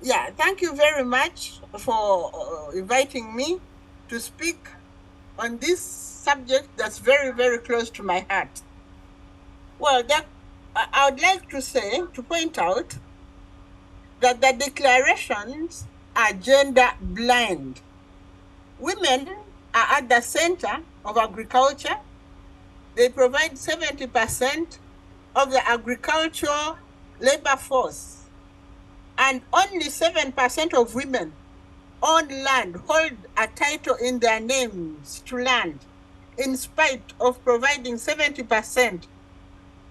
Yeah, thank you very much for inviting me to speak on this subject that's very, very close to my heart. Well, I would like to point out that the declarations are gender blind. Women are at the center of agriculture. They provide 70% of the agricultural labor force, and only 7% of women own land, hold a title in their names to land, in spite of providing 70%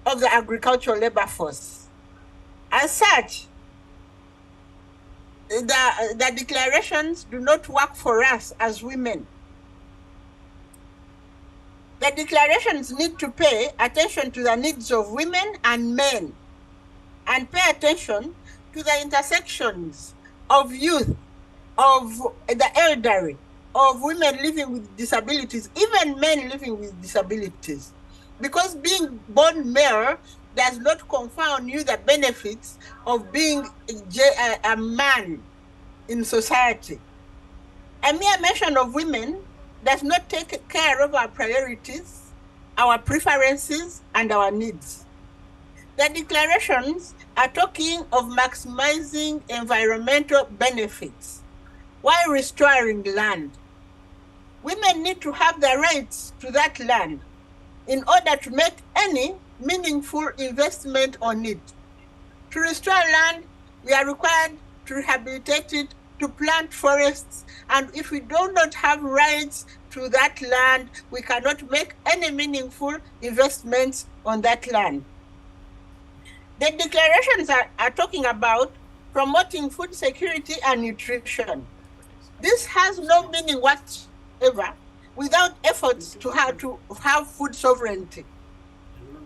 of the agricultural labor force. As such, the declarations do not work for us as women. The declarations need to pay attention to the needs of women and men, and pay attention to the intersections of youth, of the elderly, of women living with disabilities, even men living with disabilities. Because being born male does not confer on you the benefits of being a man in society. A mere mention of women does not take care of our priorities, our preferences, and our needs. The declarations are talking of maximizing environmental benefits while restoring land. Women need to have the rights to that land in order to make any meaningful investment on it. To restore land, we are required to rehabilitate it, to plant forests, and if we do not have rights to that land, we cannot make any meaningful investments on that land. The declarations are talking about promoting food security and nutrition. This has no meaning whatsoever without efforts to have food sovereignty.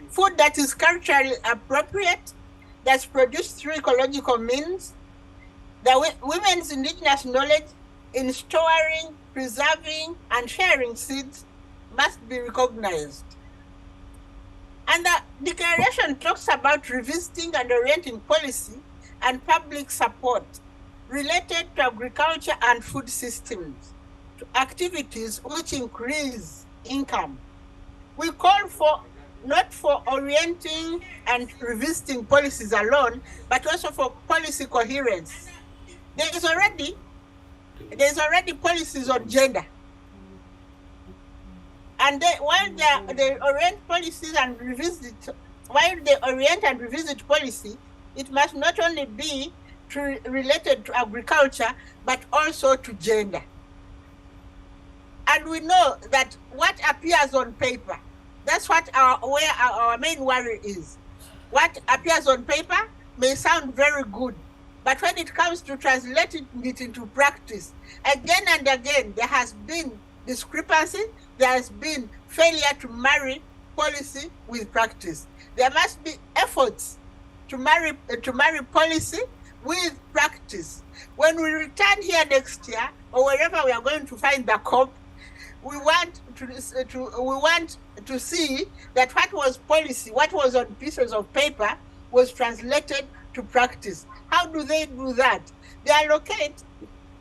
Food that is culturally appropriate, that's produced through ecological means. The women's indigenous knowledge in storing, preserving, and sharing seeds must be recognized. And the declaration talks about revisiting and orienting policy and public support related to agriculture and food systems to activities which increase income. We call for not for orienting and revisiting policies alone, but also for policy coherence. There's already policies on gender. And while they orient policies and revisit, while they orient and revisit policy, it must not only be related to agriculture, but also to gender. And we know that what appears on paper, that's where our main worry is. What appears on paper may sound very good, but when it comes to translating it into practice, again and again, there has been discrepancy, there has been failure to marry policy with practice. There must be efforts to marry policy with practice. When we return here next year, or wherever we are going to find the COP, we want to see that what was policy, what was on pieces of paper, was translated to practice. How do they do that? They allocate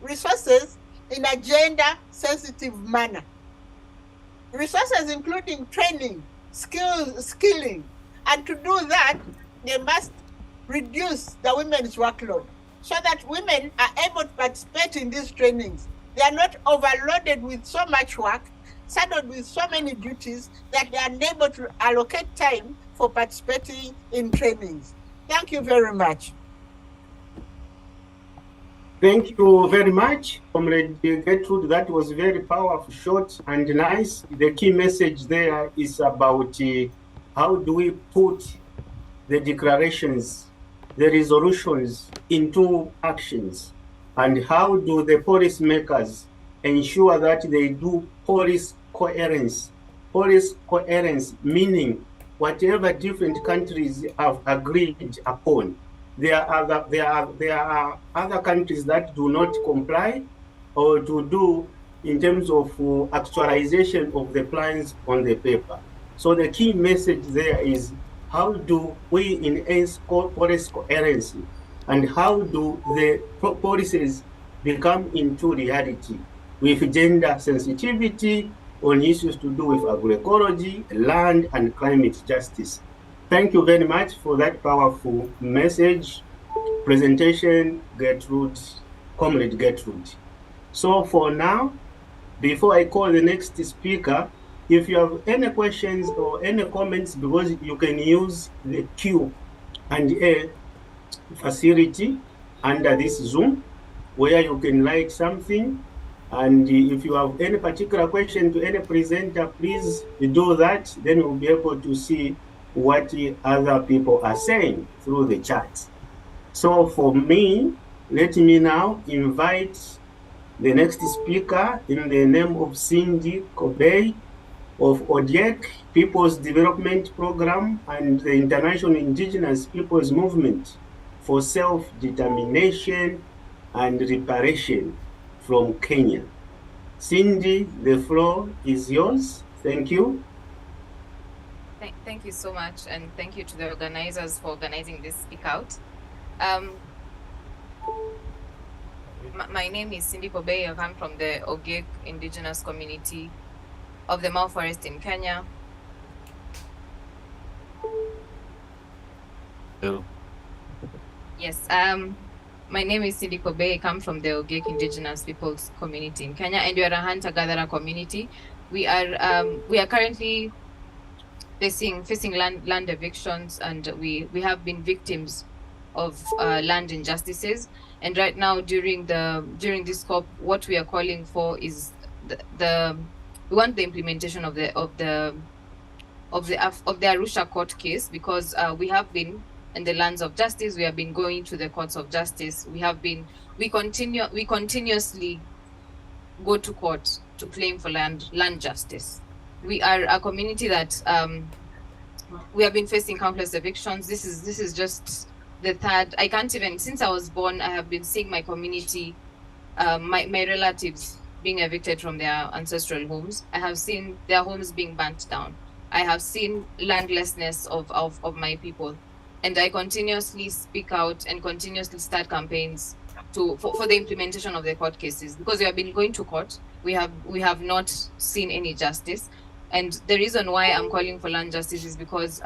resources in a gender-sensitive manner. Resources including training, skilling, and to do that, they must reduce the women's workload so that women are able to participate in these trainings. They are not overloaded with so much work, saddled with so many duties that they are unable to allocate time for participating in trainings. Thank you very much. Thank you very much, Comrade Gertrude. That was very powerful, short, and nice. The key message there is about how do we put the declarations, the resolutions into actions, and how do the policymakers ensure that they do policy coherence. Policy coherence meaning whatever different countries have agreed upon. There are other countries that do not comply or to do in terms of actualization of the plans on the paper. So the key message there is how do we enhance policy coherence and how do the policies become into reality with gender sensitivity on issues to do with agroecology, land, and climate justice. Thank you very much for that powerful message, presentation, Gertrude, Comrade Gertrude. So for now, before I call the next speaker, if you have any questions or any comments, because you can use the Q&A facility under this Zoom, where you can write something. And if you have any particular question to any presenter, please do that. Then we'll be able to see what other people are saying through the chat. So for me, let me now invite the next speaker in the name of Cindy Kobei of ODEC, People's Development Program, and the International Indigenous Peoples Movement for Self-Determination and Reparation from Kenya. Cindy, the floor is yours. Thank you. Thank you so much, and thank you to the organizers for organizing this Speak Out. My name is Cindy Kobei. I come from the Ogek indigenous community of the Mau Forest in Kenya. Hello. Yes, my name is Cindy Kobei. I come from the Ogek indigenous people's community in Kenya, and we are a hunter-gatherer community. We are currently facing land evictions, and we have been victims of land injustices. And right now, during this COP, what we are calling for is we want the implementation of the Arusha court case, because we have been in the lands of justice. We have been going to the courts of justice. We continuously go to court to claim for land justice. We are a community that we have been facing countless evictions. This is just the third. I can't even, since I was born, I have been seeing my community, my relatives being evicted from their ancestral homes. I have seen their homes being burnt down. I have seen landlessness of my people. And I continuously speak out and continuously start campaigns for the implementation of the court cases, because we have been going to court. We have not seen any justice. And the reason why I'm calling for land justice is because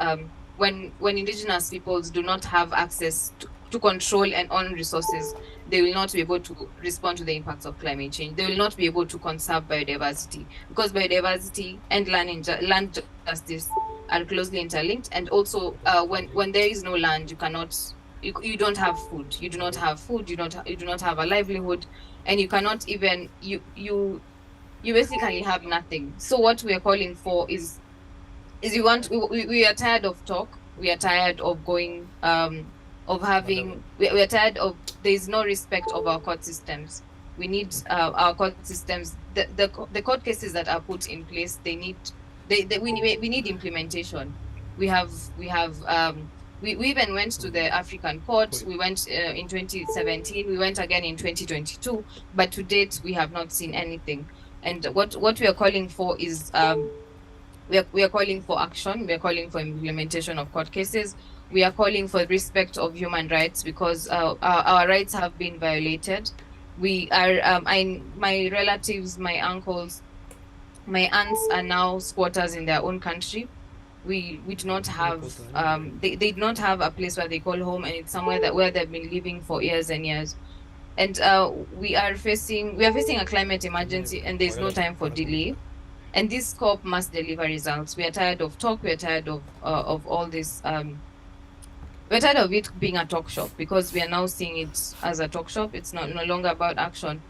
when indigenous peoples do not have access to control and own resources, they will not be able to respond to the impacts of climate change. They will not be able to conserve biodiversity, because biodiversity and land justice are closely interlinked. And also, when there is no land, you don't have food. You do not have food. You do not have a livelihood, and you cannot even you basically have nothing. So what we are calling for is we are tired of talk. We are tired of going we are tired of, there is no respect of our court systems. We need our court systems. The court cases that are put in place, we need implementation. We even went to the African court. We went in 2017. We went again in 2022. But to date, we have not seen anything. And what we are calling for is we are calling for action. We are calling for implementation of court cases. We are calling for respect of human rights, because our rights have been violated. We are my relatives, my uncles, my aunts are now squatters in their own country. We do not have they do not have a place where they call home, and it's somewhere where they've been living for years and years. And we are facing a climate emergency, and there's no time for delay. And this COP must deliver results. We are tired of talk. We are tired of all this. We're tired of it being a talk shop, because we are now seeing it as a talk shop. It's no longer about action.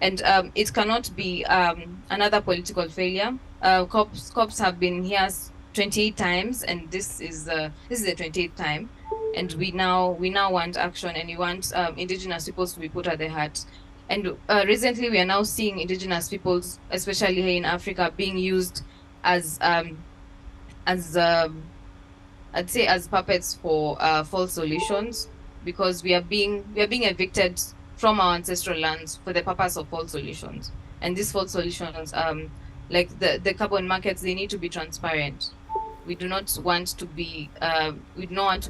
And it cannot be another political failure. COPs have been here 28 times, and this is the 28th time. And we now want action, and we want indigenous peoples to be put at the heart. And recently, we are now seeing indigenous peoples, especially here in Africa, being used as I'd say as puppets for false solutions, because we are being evicted from our ancestral lands for the purpose of false solutions. And these false solutions, like the carbon markets, they need to be transparent. We do not want to be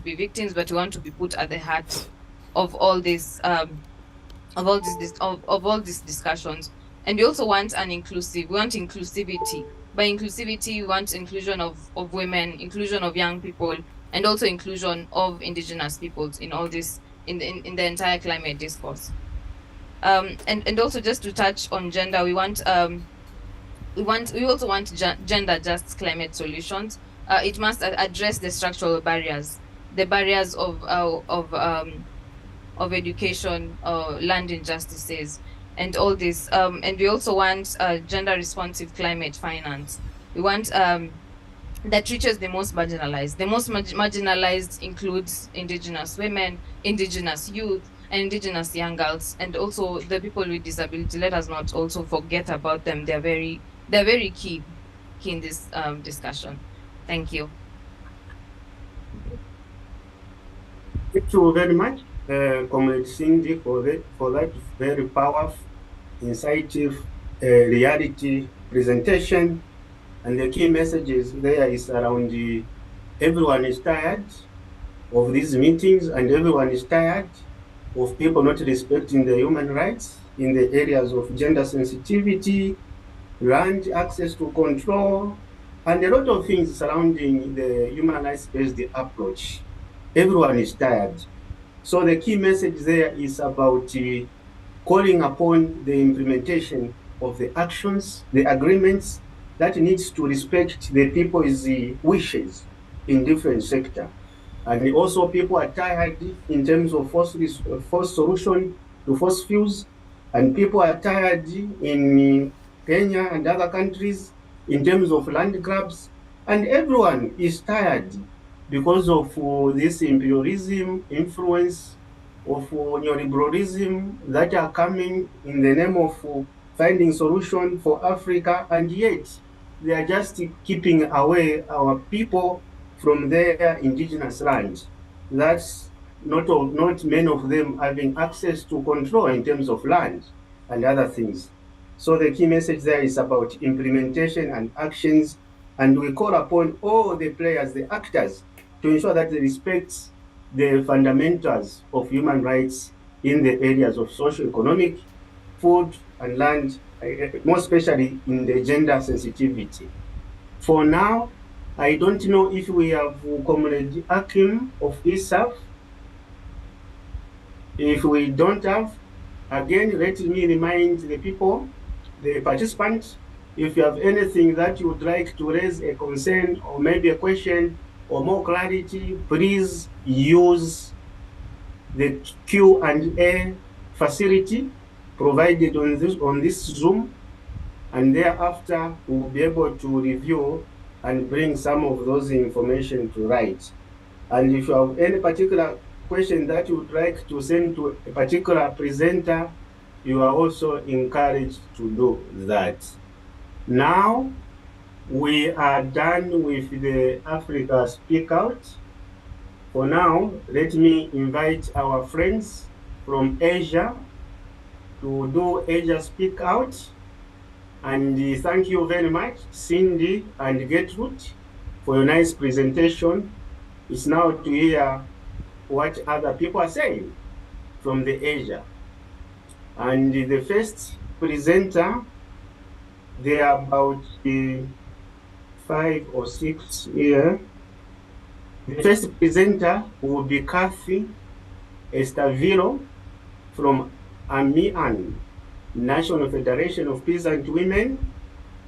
victims, but we want to be put at the heart of all this of all these discussions. And we also want we want inclusivity. By inclusivity, we want inclusion of women, inclusion of young people, and also inclusion of indigenous peoples in all this, in the entire climate discourse. And also, just to touch on gender, we also want gender just climate solutions. It must address the structural barriers, the barriers of education, land injustices, and all this. And we also want gender responsive climate finance. We want that reaches the most marginalized. The most marginalized includes indigenous women, indigenous youth, and indigenous young girls, and also the people with disability. Let us not also forget about them. They're very key in this discussion. Thank you. Thank you very much, Comrade Cindy, for that very powerful, insightful, reality presentation. And the key messages there is around everyone is tired of these meetings, and everyone is tired of people not respecting the human rights in the areas of gender sensitivity, land access to control, and a lot of things surrounding the human rights-based approach. Everyone is tired. So the key message there is about calling upon the implementation of the actions, the agreements that needs to respect the people's wishes in different sectors. And also people are tired in terms of forced solution to fossil fuels, and people are tired in Kenya and other countries in terms of land grabs, and everyone is tired because of this imperialism influence of neoliberalism that are coming in the name of finding solution for Africa, and yet they are just keeping away our people from their indigenous land. That's not many of them having access to control in terms of land and other things. So the key message there is about implementation and actions, and we call upon all the players, the actors, to ensure that they respect the fundamentals of human rights in the areas of socio-economic, food, and land, more especially in the gender sensitivity. For now, I don't know if we have Comrade Akim of ISAF. If we don't have, again, let me remind the people, the participants, if you have anything that you would like to raise a concern or maybe a question or more clarity, please use the Q&A facility provided on this Zoom, and thereafter we'll be able to review and bring some of those information to light. And if you have any particular question that you would like to send to a particular presenter, you are also encouraged to do that. Now, we are done with the Africa Speak Out. For now, let me invite our friends from Asia to do Asia Speak Out. And thank you very much, Cindy and Gertrude, for your nice presentation. It's now to hear what other people are saying from the Asia. And the first presenter, there are about 5 or 6 here. The first presenter will be Kathy Estavilo from AMIAN, National Federation of Peasant Women,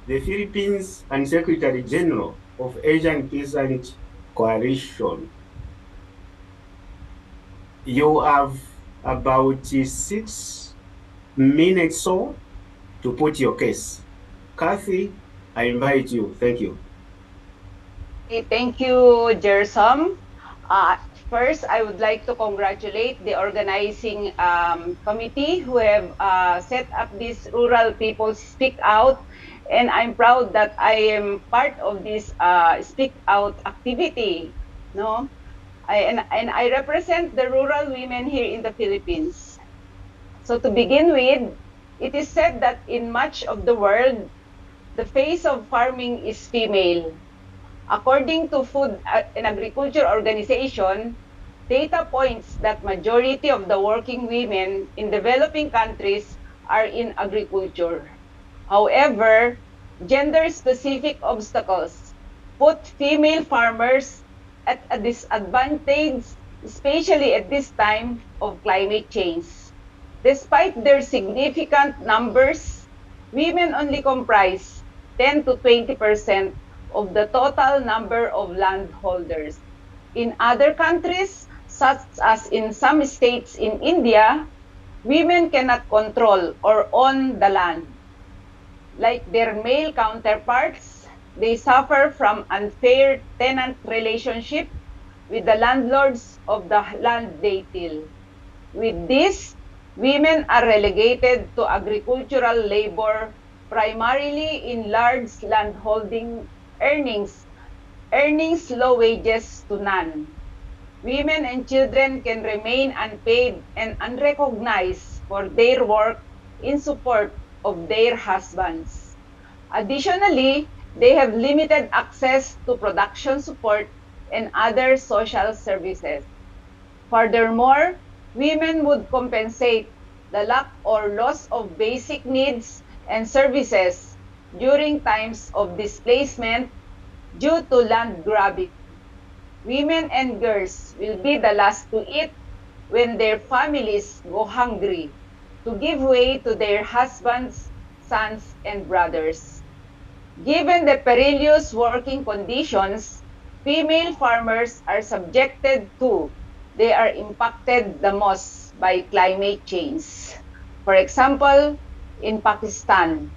the Philippines, and Secretary General of Asian Peasant Coalition. You have about 6 minutes so to put your case. Kathy, I invite you. Thank you. Thank you, Gersom. First, I would like to congratulate the organizing committee who have set up this Rural People Speak Out, and I'm proud that I am part of this Speak Out activity. No, I represent the rural women here in the Philippines. So to begin with, it is said that in much of the world, the face of farming is female. According to Food and Agriculture Organization, Data points that majority of the working women in developing countries are in agriculture. However, gender-specific obstacles put female farmers at a disadvantage, especially at this time of climate change. Despite their significant numbers, women only comprise 10 to 20% of the total number of landholders. In other countries, such as in some states in India, women cannot control or own the land. Like their male counterparts, they suffer from unfair tenant relationship with the landlords of the land they till. With this, women are relegated to agricultural labor primarily in large landholding earning low wages to none. Women and children can remain unpaid and unrecognized for their work in support of their husbands. Additionally, they have limited access to production support and other social services. Furthermore, women would compensate the lack or loss of basic needs and services during times of displacement due to land grabbing. Women and girls will be the last to eat when their families go hungry, to give way to their husbands, sons, and brothers. Given the perilous working conditions female farmers are subjected to, they are impacted the most by climate change. For example, in Pakistan,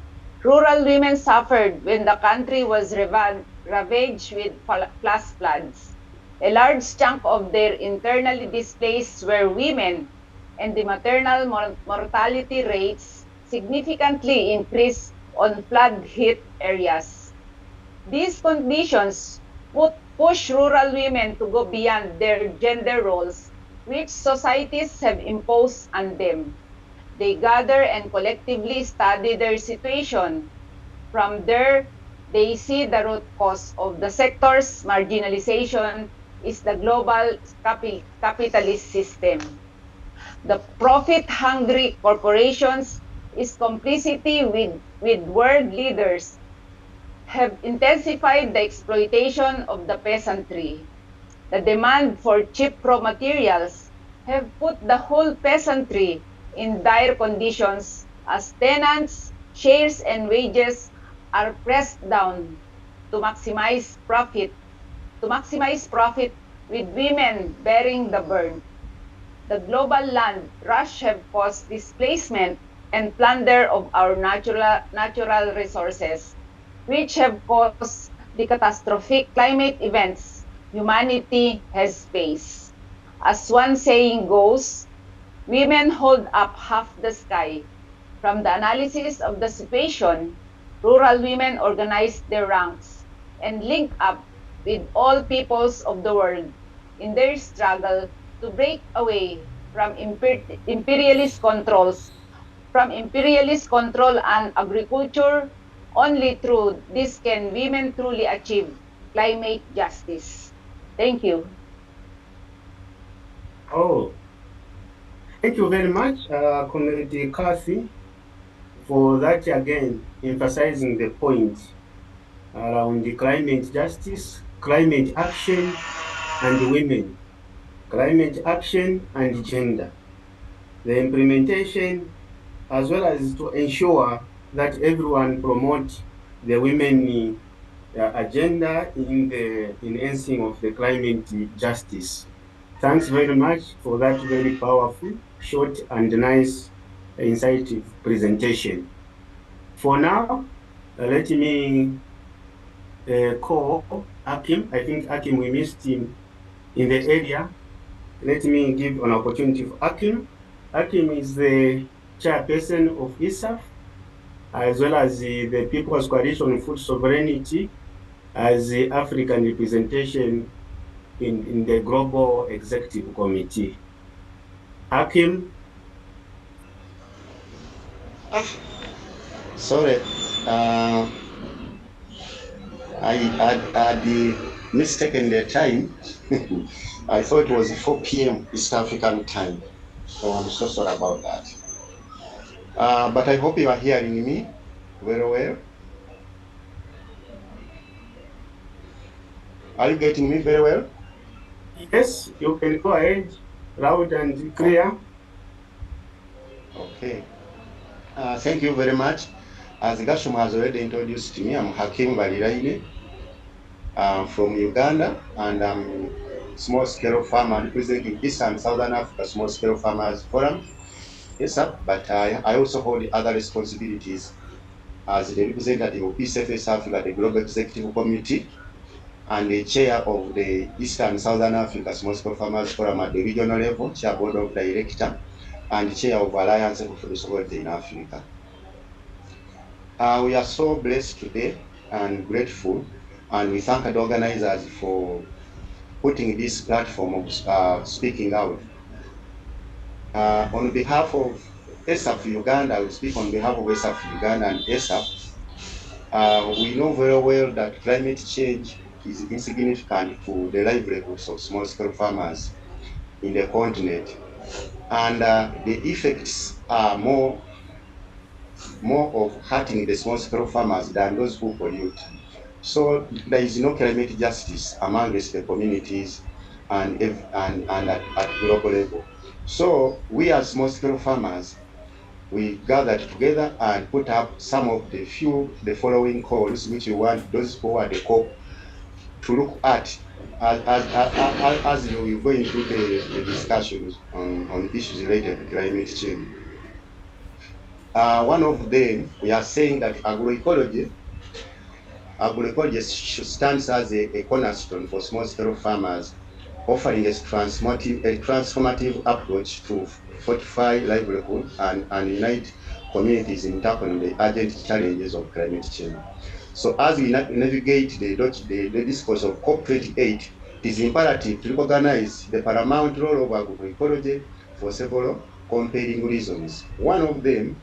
rural women suffered when the country was ravaged with flash floods. A large chunk of their internally displaced were women, and the maternal mortality rates significantly increased on flood-hit areas. These conditions push rural women to go beyond their gender roles, which societies have imposed on them. They gather and collectively study their situation. From there, they see the root cause of the sector's marginalization is the global capitalist system. The profit-hungry corporations is complicity with world leaders have intensified the exploitation of the peasantry. The demand for cheap raw materials have put the whole peasantry in dire conditions as tenants, shares, and wages are pressed down to maximize profit, with women bearing the burn. The global land rush have caused displacement and plunder of our natural resources, which have caused the catastrophic climate events humanity has faced. As one saying goes, women hold up half the sky. From the analysis of the situation, rural women organized their ranks and link up with all peoples of the world in their struggle to break away from imperialist control and agriculture. Only through this can women truly achieve climate justice. Thank you. Oh, thank you very much, Community Kathy, for that again, emphasizing the point around the climate justice, climate action, and women, climate action and gender, the implementation, as well as to ensure that everyone promote the women agenda in the enhancing of the climate justice. Thanks very much for that very powerful, short, and nice, insightful presentation. For now, let me call Akim. I think Akim, we missed him in the area. Let me give an opportunity for Akim. Akim is the chairperson of ISAF, as well as the People's Coalition on Food Sovereignty, as the African representation in the Global Executive Committee. Hakim? Sorry, I had mistaken the time. I thought it was 4 p.m. East African time. So I'm so sorry about that. But I hope you are hearing me very well. Are you getting me very well? Yes, you can go ahead, loud and clear. Okay. Thank you very much. As Gashum has already introduced me, I'm Hakim Baliraine from Uganda, and I'm small scale farmer representing East and Southern Africa Small Scale Farmers Forum. Yes, sir. But I also hold other responsibilities as the representative of PCFS Africa, the Global Executive Committee, and the chair of the East and Southern Africa Small Scale Farmers Forum at the regional level, chair board of director, and chair of Alliance for the Sovereignty in Africa. We are so blessed today and grateful, and we thank the organizers for putting this platform of speaking out. On behalf of ESAF Uganda, I will speak on behalf of ESAF Uganda and ESAF. We know very well that climate change is insignificant to the livelihoods of small-scale farmers in the continent, and the effects are more of hurting the small-scale farmers than those who pollute. So there is no climate justice amongst the communities and at global level. So we as small-scale farmers, we gathered together and put up some of the following calls which we want those who are the COP to look at as we go into the discussions on issues related to climate change. One of them, we are saying that agroecology stands as a cornerstone for small-scale farmers, offering a transformative approach to fortify livelihood and unite communities in tackling the urgent challenges of climate change. So as we navigate the discourse of COP28, it is imperative to recognize the paramount role of agroecology for several compelling reasons. One of them,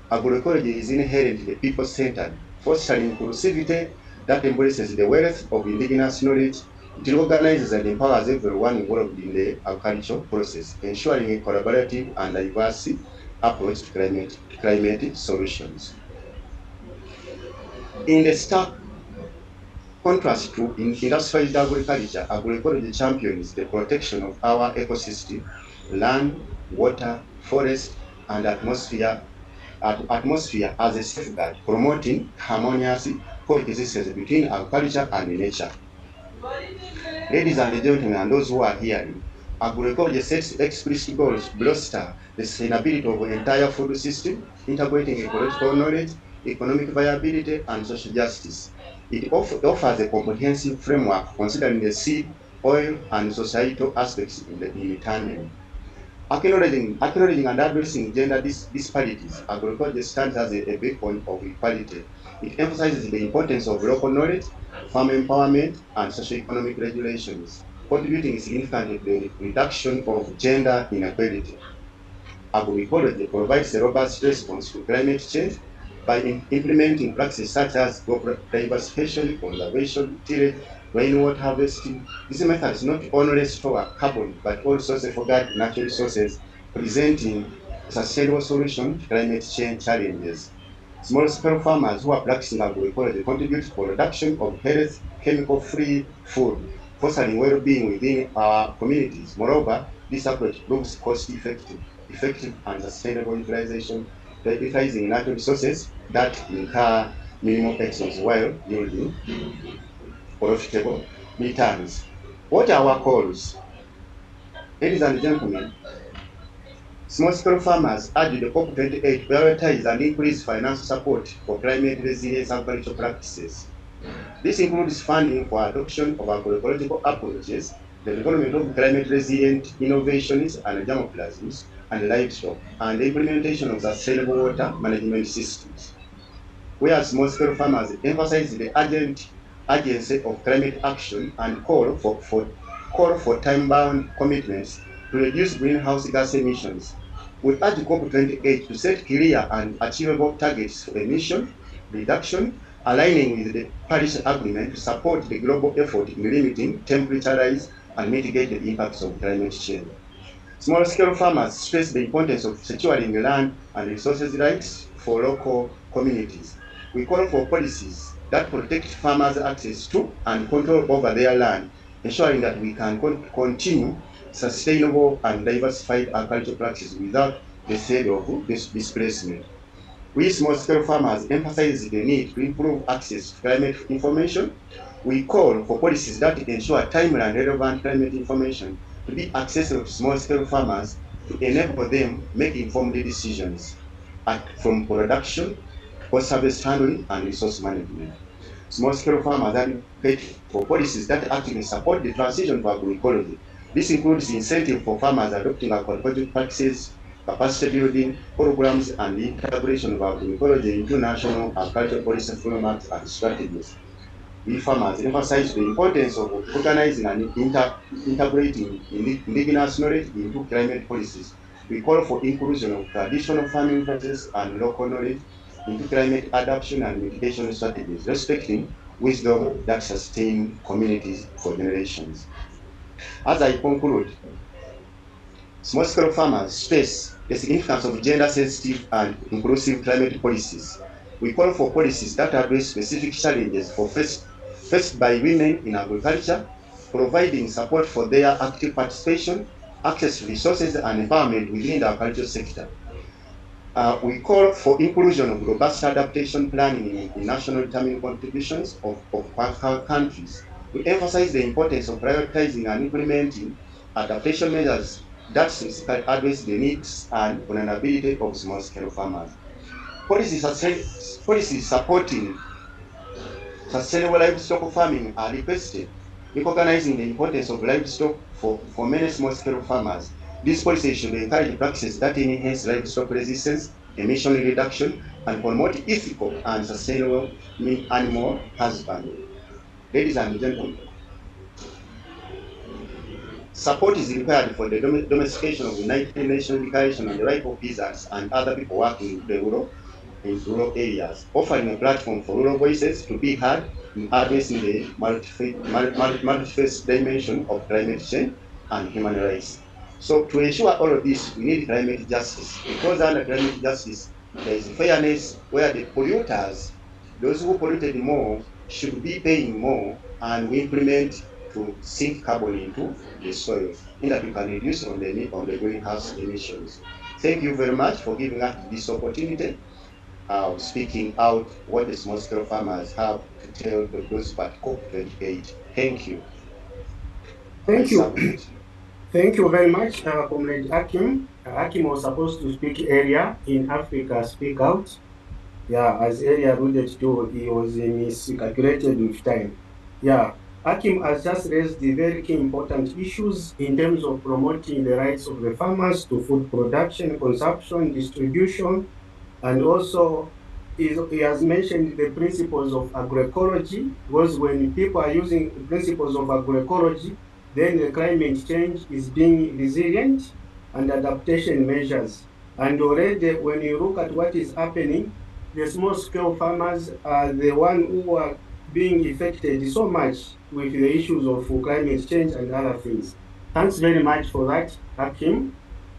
agroecology is inherently people-centered, fostering inclusivity that embraces the wealth of indigenous knowledge. It organizes and empowers everyone involved in the agricultural process, ensuring a collaborative and diverse approach to climate solutions. In the stark contrast to industrialized agriculture, agroecology champions the protection of our ecosystem, land, water, forest, and atmosphere as a safeguard, promoting harmonious coexistence between agriculture and nature. Ladies and gentlemen, and those who are hearing, agroecology sets explicit goals to bolster the sustainability of the entire food system, integrating ecological knowledge, economic viability, and social justice. It offers a comprehensive framework considering the seed, oil, and societal aspects in tandem. Acknowledging and addressing gender disparities, agroecology stands as a beacon of equality. It emphasizes the importance of local knowledge, farm empowerment, and socio-economic regulations, contributing significantly to the reduction of gender inequality. Agroecology provides a robust response to climate change by implementing practices such as crop diversification, conservation, tillage, rainwater harvesting. These methods not only store carbon but also safeguard natural resources, presenting a sustainable solution to climate change challenges. Small-scale farmers who are practicing agroecology contribute to the production of healthy, chemical-free food, fostering well-being within our communities. Moreover, this approach proves cost-effective and sustainable utilization, utilizing natural resources that incur minimal expense while yielding profitable returns. What are our calls? Ladies and gentlemen, small-scale farmers urge the COP28 to prioritize and increase financial support for climate resilience agricultural practices. This includes funding for adoption of agroecological approaches, the development of climate resilient innovations and germplasms and livestock, and the implementation of sustainable water management systems. Whereas small-scale farmers emphasize the urgency of climate action and call for time-bound commitments to reduce greenhouse gas emissions. We urge COP28 to set clear and achievable targets for emission reduction aligning with the Paris Agreement to support the global effort in limiting temperature rise and mitigate the impacts of climate change. Small-scale farmers stress the importance of securing land and resources rights for local communities. We call for policies that protect farmers' access to and control over their land, ensuring that we can continue sustainable and diversified agricultural practices without the threat of displacement. We small-scale farmers emphasize the need to improve access to climate information. We call for policies that ensure timely and relevant climate information to be accessible to small-scale farmers to enable them make informed decisions from production, post-harvest handling, and resource management. Small-scale farmers advocate for policies that actively support the transition to agroecology. This includes incentive for farmers adopting agricultural practices, capacity building programs, and the integration of agroecology into national agricultural policy frameworks and strategies. We farmers emphasize the importance of organizing and integrating indigenous knowledge into climate policies. We call for inclusion of traditional farming practices and local knowledge into climate adaptation and mitigation strategies, respecting wisdom that sustain communities for generations. As I conclude, small-scale farmers stress the significance of gender-sensitive and inclusive climate policies. We call for policies that address specific challenges faced by women in agriculture, providing support for their active participation, access to resources, and empowerment within the agricultural sector. We call for inclusion of robust adaptation planning in national determined contributions of countries. We emphasize the importance of prioritizing and implementing adaptation measures that specifically address the needs and vulnerability of small-scale farmers. Policies supporting sustainable livestock farming are requested, recognizing the importance of livestock for many small-scale farmers. These policies should encourage practices that enhance livestock resistance, emission reduction, and promote ethical and sustainable animal husbandry. Ladies and gentlemen, support is required for the domestication of the United Nations Declaration on the Rights of Peasants and other people working in rural areas, offering a platform for rural voices to be heard in addressing the multifaceted dimension of climate change and human rights. So to ensure all of this, we need climate justice, because under climate justice, there is fairness where the polluters, those who polluted more, should be paying more, and we implement to sink carbon into the soil, in that we can reduce on the greenhouse emissions. Thank you very much for giving us this opportunity. Speaking out what the small-scale farmers have to tell those about COP28. Thank you. Thank you. Thank you very much, Comrade Akim. Akim was supposed to speak earlier in Africa Speak Out. Yeah, as earlier alluded to, he was miscalculated with time. Yeah, Akim has just raised the very key important issues in terms of promoting the rights of the farmers to food production, consumption, distribution, and also he has mentioned the principles of agroecology, because when people are using the principles of agroecology, then the climate change is being resilient and adaptation measures. And already when you look at what is happening, the small-scale farmers are the one who are being affected so much with the issues of climate change and other things. Thanks very much for that, Akim.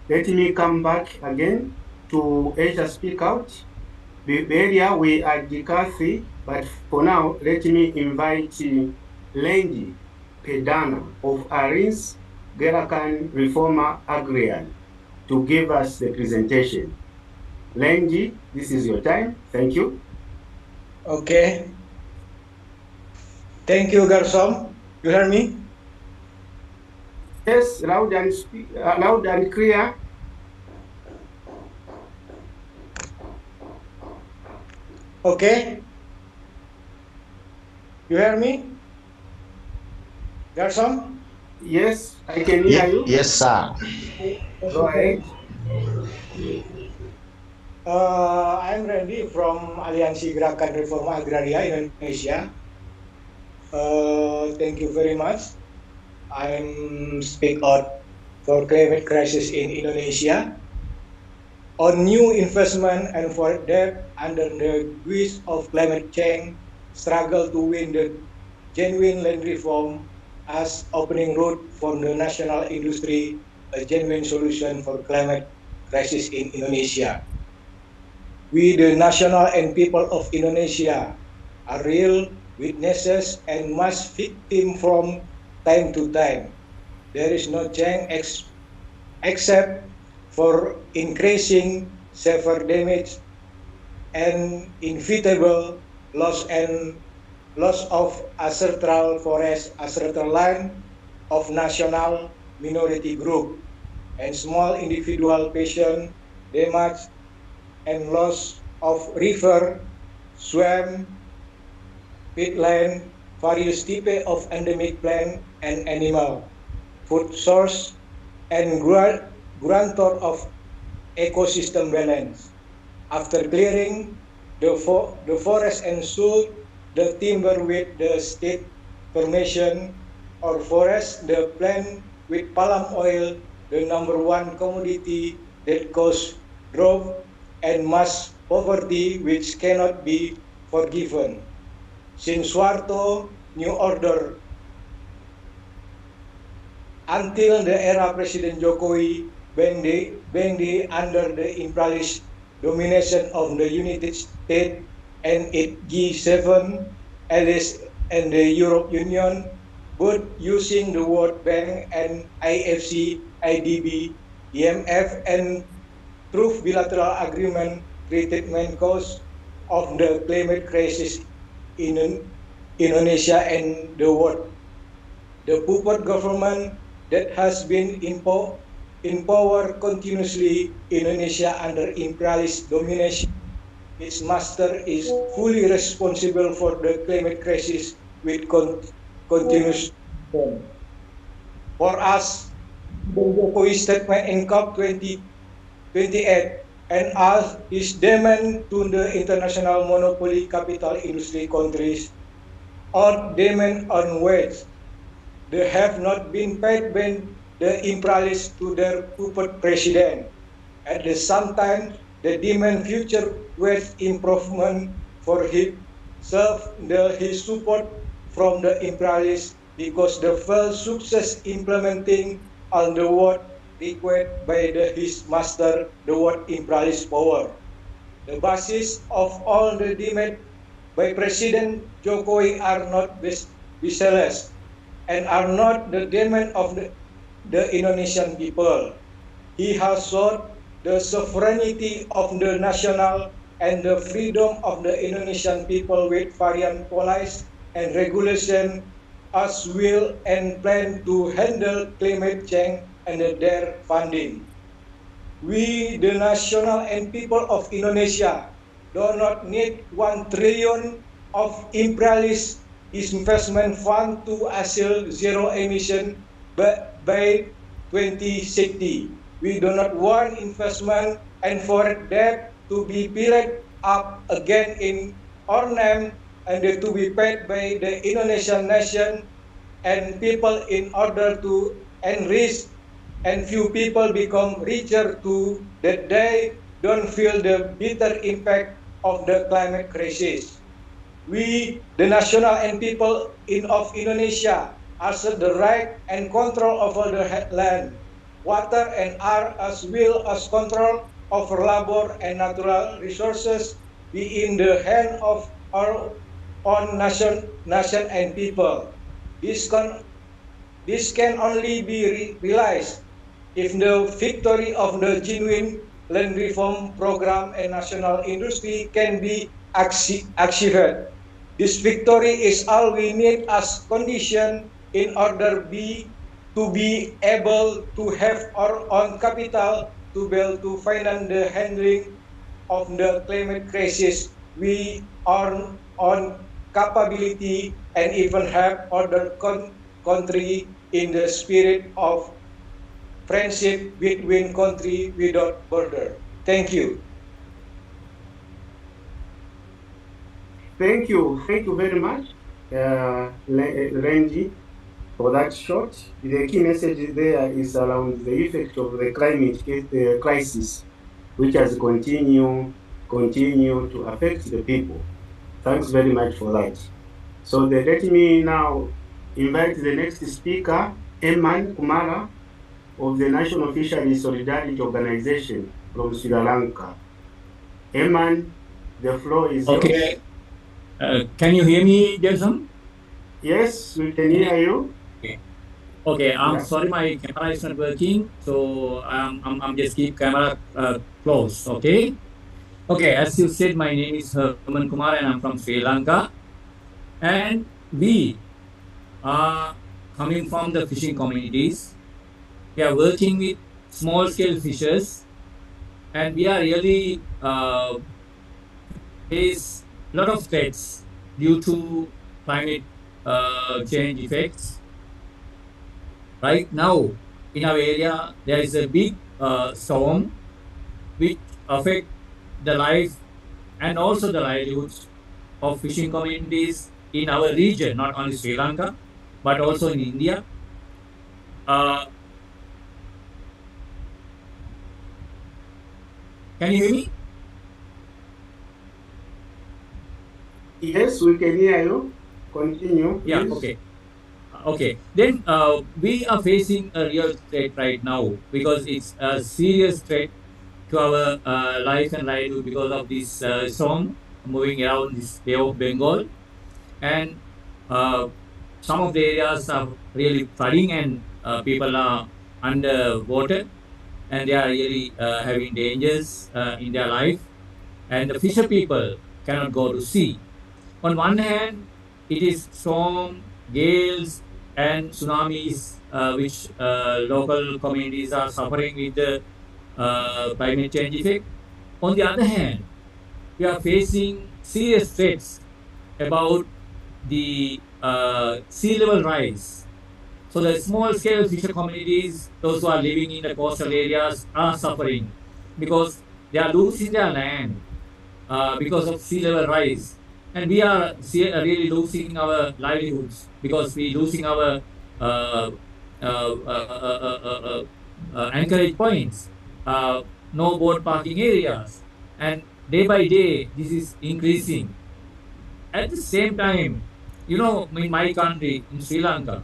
Let me come back again to Asia Speak Out. The area we are Kathy, but for now, let me invite Lendi Pedana of Arins Gerakan Reformer Agrarian to give us the presentation. Lendi, this is your time. Thank you. Okay. Thank you, Garson. You hear me? Yes, loud and clear. Okay. You hear me? Garson? Yes, I can hear you. Yes, sir. Go ahead. I'm Randy from Aliansi Gerakan Reforma Agraria Indonesia. Thank you very much. I'm speak out for climate crisis in Indonesia on new investment and for that under the guise of climate change struggle to win the genuine land reform as opening route for the national industry, a genuine solution for climate crisis in Indonesia. We, the national and people of Indonesia, are real witnesses and must victim from time to time. There is no change except for increasing severe damage and inevitable loss of ancestral forest, ancestral land of national minority group, and small individual patient damage and loss of river, swamp, peatland, various types of endemic plant and animal, food source, and guarantor of ecosystem balance. After clearing the forest and soil, the timber with the state permission or forest, the plant with palm oil, the number one commodity that cause drought and mass poverty which cannot be forgiven. Since Suharto New Order until the era President Jokowi, when they under the imperialist domination of the United States and its G7 allies and the European Union, both using the World Bank and IFC, IDB, IMF, and through bilateral agreement treatment cause of the climate crisis in Indonesia and the world. The puppet government that has been in power continuously in Indonesia under imperialist domination, its master is fully responsible for the climate crisis with continuous. For us, Jokowi's statement in COP 2028 and as his demand to the international monopoly capital industry countries or demand on wage. They have not been paid by the imperialists to their puppet president. At the same time, they demand future wage improvement for himself, his support from the imperialists because the failed success implementing all the work required by his master, the world imperialist power. The basis of all the demand by President Jokowi are not baseless and are not the demand of the Indonesian people. He has sought the sovereignty of the national and the freedom of the Indonesian people with variant policies and regulation as will and plan to handle climate change and their funding. We, the national and people of Indonesia, do not need 1 trillion of imperialist investment fund to achieve zero emission by 2060. We do not want investment and for that to be built up again in our name and to be paid by the Indonesian nation and people in order to enrich and few people become richer too, that they don't feel the bitter impact of the climate crisis. We, the national and people of Indonesia, assert the right and control over the land, water and air as well as control over labor and natural resources be in the hand of our own nation and people. This can only be realized if the victory of the genuine land reform program and national industry can be achieved. This victory is all we need as condition in order to be able to have our own capital to be able to finance the handling of the climate crisis. We are on capability and even have other country in the spirit of friendship between country without border. Thank you. Thank you very much, Renji, for that short. The key message there is around the effect of the climate crisis, which has continued to affect the people. Thanks very much for that. So let me now invite the next speaker, Eman Kumara of the National Fisheries Solidarity Organization from Sri Lanka. Eman, the floor is yours. Can you hear me, Jason? Yes, we can hear you. Okay, I'm Yeah. sorry, my camera is not working, so I'm just keep camera close. Okay. Okay, as you said, my name is Herman Kumar, and I'm from Sri Lanka, and we are coming from the fishing communities. We are working with small scale fishers, and we are really face a lot of threats due to climate change effects. Right now, in our area, there is a big storm which affect the life and also the livelihoods of fishing communities in our region, not only Sri Lanka, but also in India. Can you hear me? Yes, we can hear you. Continue, please. Yeah, okay. Okay, then we are facing a real threat right now because it's a serious threat to our life and livelihood because of this storm moving around this Bay of Bengal. And some of the areas are really flooding and people are underwater and they are really having dangers in their life. And the fisher people cannot go to sea. On one hand, it is storm, gales, and tsunamis, which local communities are suffering with the climate change effect. On the other hand, we are facing serious threats about the sea level rise. So the small scale fisher communities, those who are living in the coastal areas, are suffering because they are losing their land because of sea level rise. And we are really losing our livelihoods because we losing our uh, anchorage points, no boat parking areas. And day by day, this is increasing. At the same time, you know, in my country, in Sri Lanka,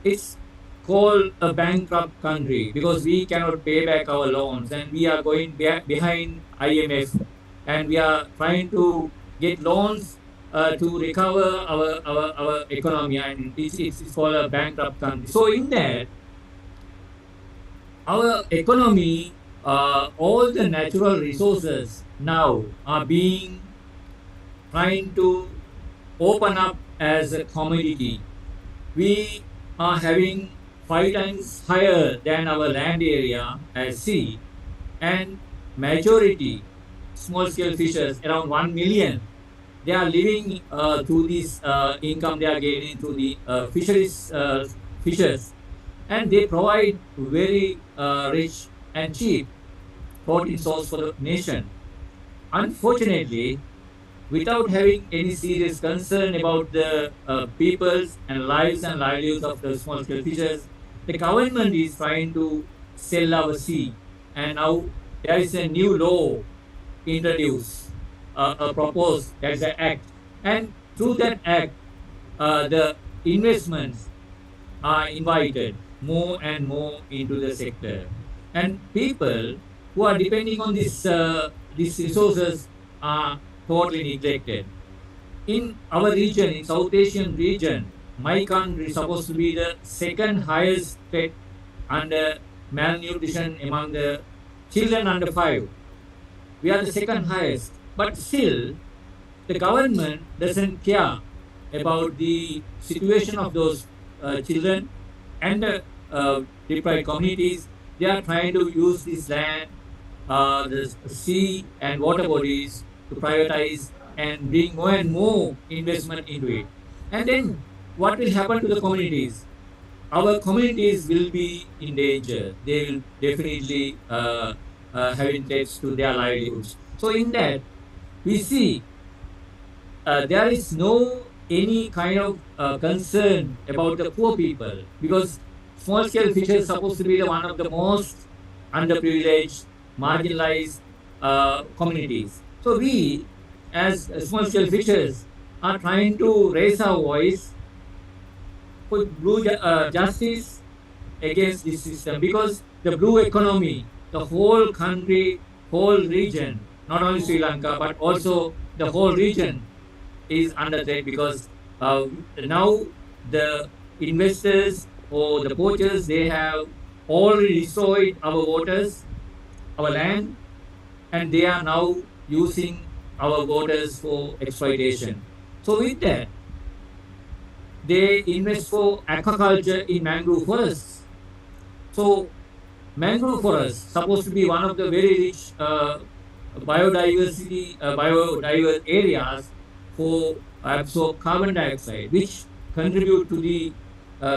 it's called a bankrupt country because we cannot pay back our loans and we are going behind IMF and we are trying to get loans to recover our economy, and it's called a bankrupt country. So in that, our economy, all the natural resources now are being trying to open up as a commodity. We are having 5 times higher than our land area as sea, and majority small scale fishers, around 1 million, they are living through this income they are gaining through the fisheries fishers, and they provide very rich and cheap protein source for the nation. Unfortunately, without having any serious concern about the people's and lives and livelihoods of the small scale fishers, the government is trying to sell our sea. And now there is a new law introduced, proposed, that is an act. And through that act, the investments are invited more and more into the sector. And people who are depending on these resources are totally neglected. In our region, in South Asian region, my country is supposed to be the second highest threat under malnutrition among the children under 5. We are the second highest. But still, the government doesn't care about the situation of those children and the deprived communities. They are trying to use this land, the sea and water bodies to privatize and bring more and more investment into it. And then what will happen to the communities? Our communities will be in danger. They will definitely having threats to their livelihoods. So in that, we see there is no any kind of concern about the poor people because small scale fishers supposed to be the one of the most underprivileged, marginalized communities. So we as small scale fishers, are trying to raise our voice for justice against this system, because the blue economy, the whole country, whole region, not only Sri Lanka but also the whole region is under threat, because now the investors or the poachers, they have already destroyed our waters, our land, and they are now using our waters for exploitation. So with that, they invest for aquaculture in mangrove forests. So mangrove forests supposed to be one of the very rich biodiverse areas for absorb carbon dioxide, which contribute to the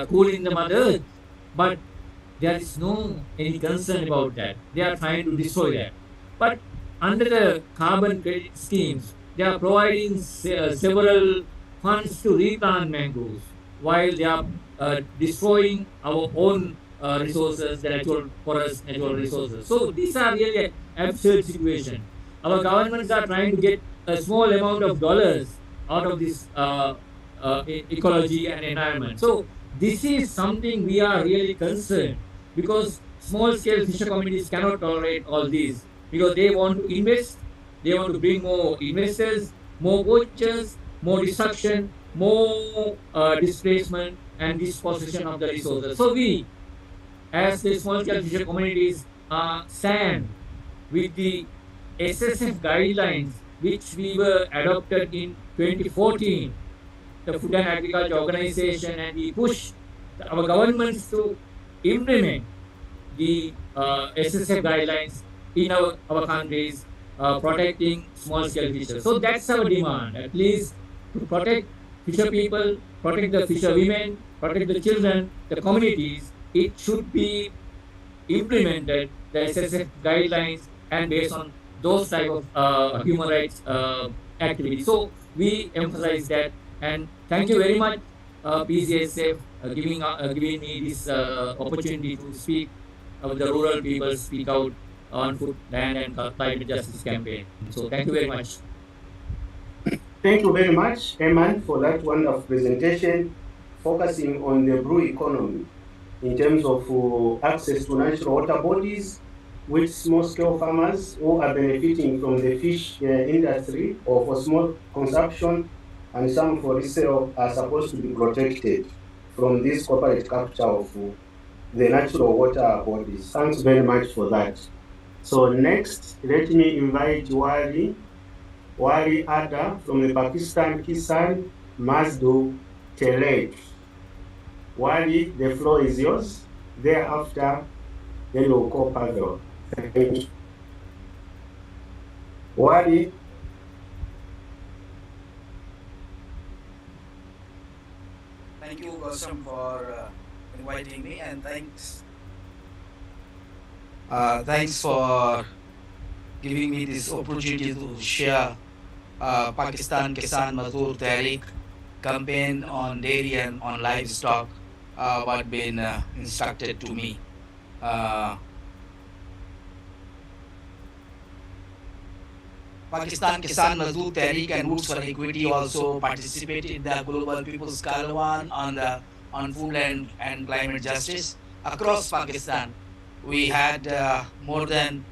cooling the Mother Earth. But there is no any concern about that. They are trying to destroy that. But under the carbon credit schemes, they are providing several funds to replant mangroves, while they are destroying our own resources, the natural forest, natural resources. So these are really an absurd situation. Our governments are trying to get a small amount of dollars out of this ecology and environment. So this is something we are really concerned, because small scale fisher communities cannot tolerate all these, because they want to invest, they want to bring more investors, more poachers, more destruction, more displacement and dispossession of the resources. So we, as the small scale fisher communities, stand with the SSF guidelines which we were adopted in 2014, the Food and Agriculture Organization, and we push our governments to implement the SSF guidelines in our countries, protecting small scale fishers. So that's our demand, at least to protect fisher people, protect the fisher women, protect the children, the communities. It should be implemented, the SSF guidelines, and based on those type of human rights activities. So we emphasize that, and thank you very much, PCSF, giving me this opportunity to speak of the rural people, speak out on food, land, and climate justice campaign. So thank you very much. Thank you very much, Eman, for that wonderful presentation, focusing on the blue economy in terms of access to natural water bodies, which small-scale farmers who are benefiting from the fish industry or for small consumption and some for resale are supposed to be protected from this corporate capture of the natural water bodies. Thanks very much for that. So next, let me invite Wali Ada from the Pakistan Kisan Mazdu Telek. Wali, the floor is yours. Thereafter, then we'll call Pavel. Thank you. Wali. Thank you, Gosam, for inviting me, and thanks for giving me this opportunity to share Pakistan Kisan Mazdoor Tehreek campaign on dairy and on livestock, what been instructed to me. Pakistan Kisan Mazdoor Tehreek and Roots for Equity also participated in the Global People's Caravan on food and climate justice across Pakistan. We had more than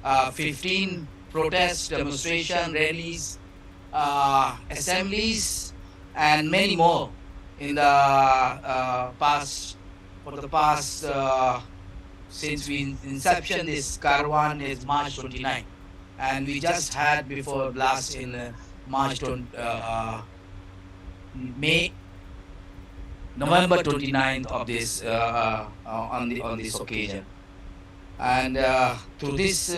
15 protests, demonstration, rallies, assemblies, and many more in the past. Since we inception, this caravan is March 29, and we just had before last in November 29th of this on this occasion. And through this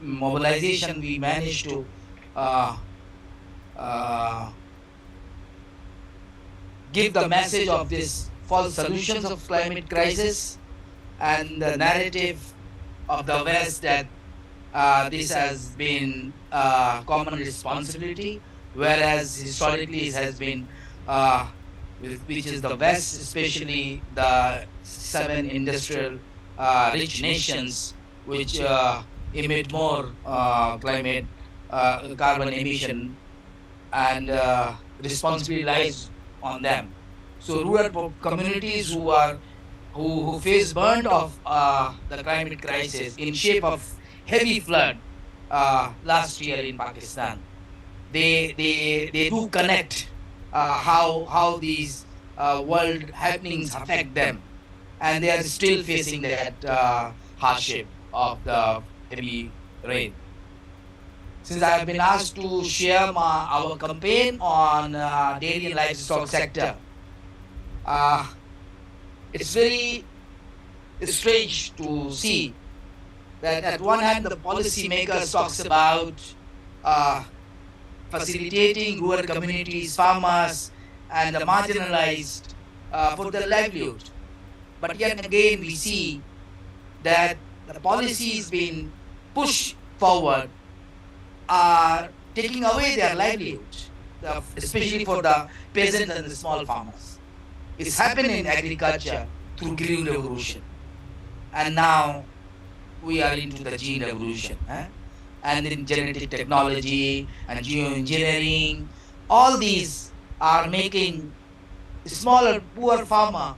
mobilization, we managed to give the message of this false solutions of climate crisis and the narrative of the West that this has been common responsibility, whereas historically it has been, which is the West, especially the 7 industrial rich nations which emit more climate carbon emission, and responsibility lies on them. So rural communities who face burnt of the climate crisis in shape of heavy flood last year in Pakistan, they do connect how these world happenings affect them, and they are still facing that hardship of the heavy rain. Since I have been asked to share our campaign on dairy and livestock sector, it's very strange to see that at one hand the policymakers talks about uh, facilitating rural communities, farmers, and the marginalized for their livelihood. But yet again, we see that the policies being pushed forward are taking away their livelihood, especially for the peasants and the small farmers. It's happened in agriculture through green revolution, and now we are into the gene revolution, and in genetic technology and geoengineering. All these are making smaller, poor farmer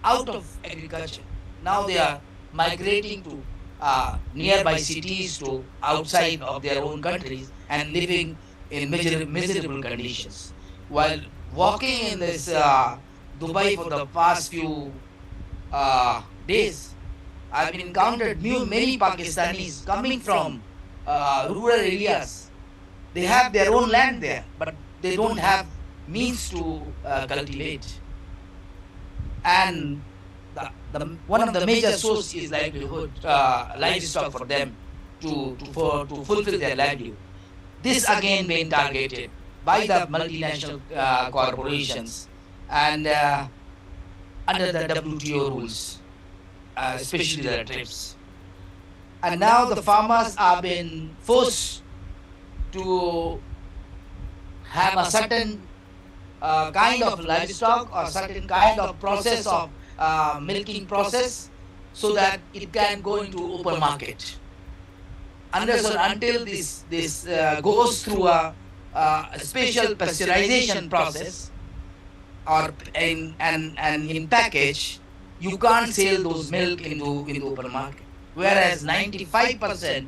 out of agriculture. Now they are migrating to nearby cities, to outside of their own countries, and living in miserable conditions. While walking in this Dubai for the past few days, I've been encountered many Pakistanis coming from rural areas. They have their own land there, but they don't have means to cultivate. And one of the major sources is livelihood, livestock for them to fulfill their livelihood. This again being targeted by the multinational corporations and under the WTO rules, especially the trips. And now the farmers are being forced to have a certain kind of livestock or certain kind of process of milking process, so that it can go into open market. Until this goes through a special pasteurization process or in package, you can't sell those milk into open market. Whereas 95%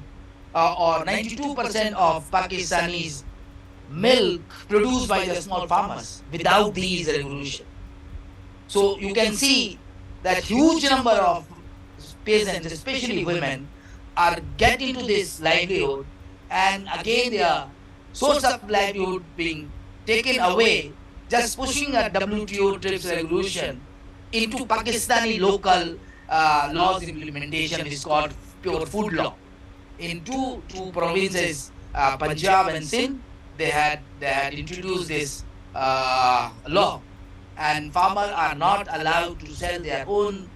or 92% of Pakistanis milk produced by the small farmers without these regulations. So you can see that huge number of peasants, especially women, are getting into this livelihood, and again their source of livelihood being taken away, just pushing a WTO TRIPS regulation into Pakistani local laws implementation is called pure food law. In two provinces, Punjab and Sindh, they had introduced this law, and farmers are not allowed to sell their own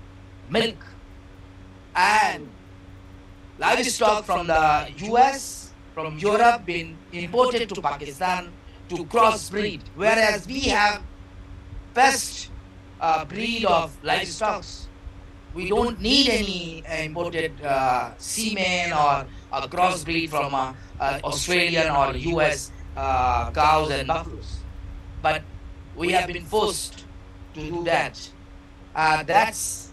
milk and livestock from the US, from Europe, been imported to Pakistan to crossbreed, whereas we have best breed of livestock. We don't need any imported semen or a crossbreed from Australian or US cows and buffaloes. But we have been forced to do that. That's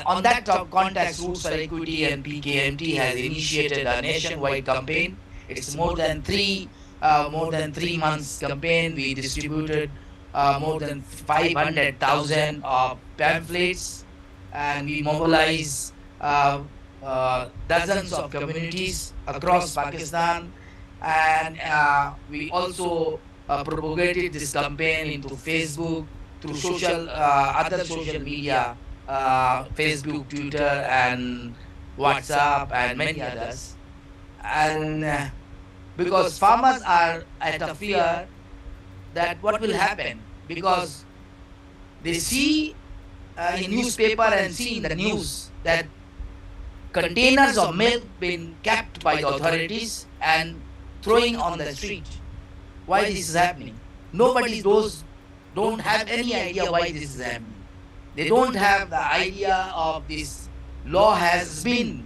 on that context, Roots for Equity and PKMT has initiated a nationwide campaign. It's more than 3 months campaign. We distributed more than 500,000 pamphlets, and we mobilize dozens of communities across Pakistan, and we also propagated this campaign into Facebook, through other social media, Facebook, Twitter, and WhatsApp, and many others. And because farmers are at a fear that what will happen, because they see in newspaper and see in the news that containers of milk been kept by the authorities and throwing on the street. Why this is happening? Nobody don't have any idea why this is happening. They don't have the idea of this law has been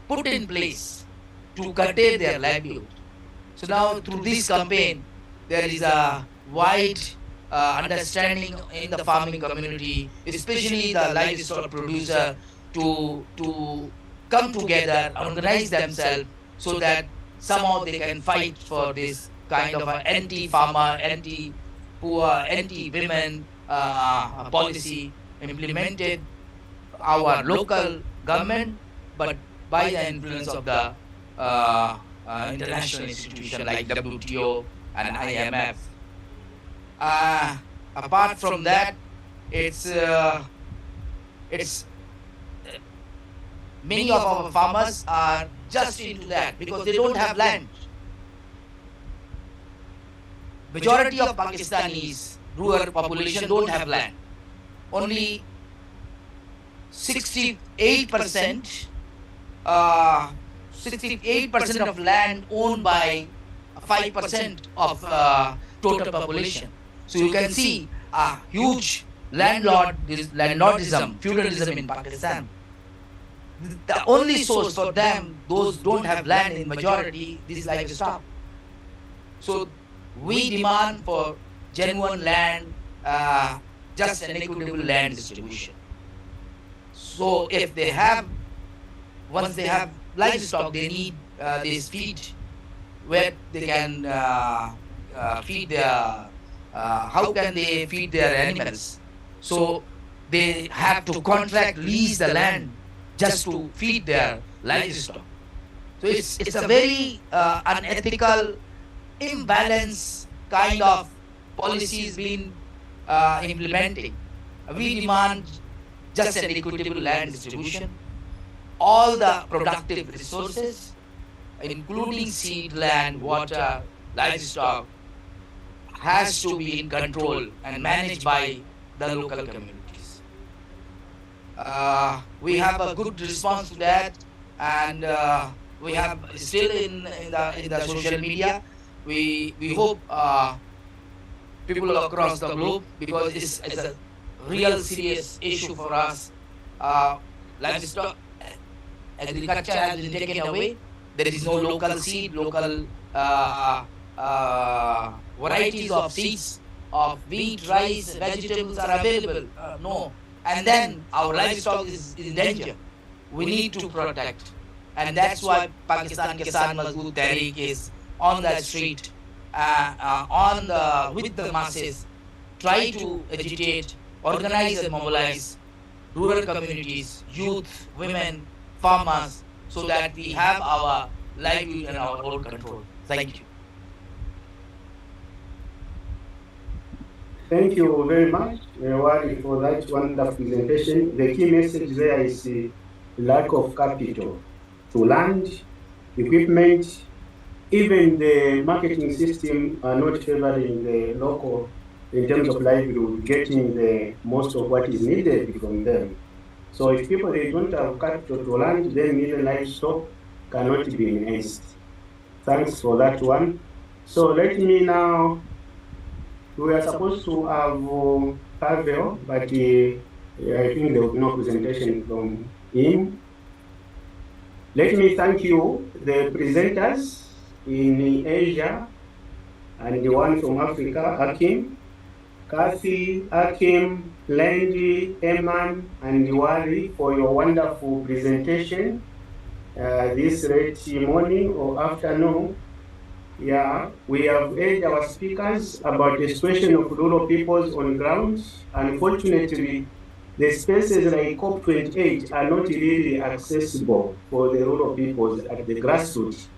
put in place to curtail their livelihood. So now through this campaign, there is a wide understanding in the farming community, especially the livestock producer, to come together, organize themselves so that somehow they can fight for this kind of a anti-farmer, anti-poor, anti-women policy implemented our local government, but by the influence of the international institution like WTO and IMF. Apart from that, it's many of our farmers are just into that because they don't have land. Majority of Pakistanis rural population don't have land. Only 68% 68% of land owned by 5% of total population. So you can see a huge landlordism, feudalism in Pakistan. The only source for them, those don't have land in majority, this livestock. So we demand for genuine land, just an equitable land distribution. So if they have, once they have livestock, they need this feed where they can feed their, how can they feed their animals? So they have to contract, lease the land just to feed their livestock. So it's a very unethical, imbalanced kind of policies being implementing. We demand just an equitable land distribution. All the productive resources, including seed, land, water, livestock, has to be in control and managed by the local communities. We have a good response to that, and we have still in the social media. We hope people across the globe, because it's a real serious issue for us. Livestock agriculture has been taken away. There is no local seed, local varieties of seeds of wheat, rice, vegetables are available. No. And then our livestock is in danger. We need to protect. And that's why Pakistan Kisan Mazboot Tehreek is on the street, with the masses, try to agitate, organize and mobilize rural communities, youth, women, farmers, so that we have our livelihood and our own control. Thank you. Thank you very much, Wari, for that wonderful presentation. The key message there is lack of capital to land, equipment, even the marketing system are not favoring the local in terms of livelihood, getting the most of what is needed from them. So if people they don't have capital to land, then even livestock cannot be enhanced. Thanks for that one. So let me now, we are supposed to have Pavel, but I think there was no presentation from him. Let me thank you, the presenters in Asia and the one from Africa, Akim, Kathy, Akim, Lendi, Eman, and Wari, for your wonderful presentation this late morning or afternoon. Yeah, we have heard our speakers about the situation of rural peoples on ground. Unfortunately, the spaces like COP28 are not really accessible for the rural peoples at the grassroots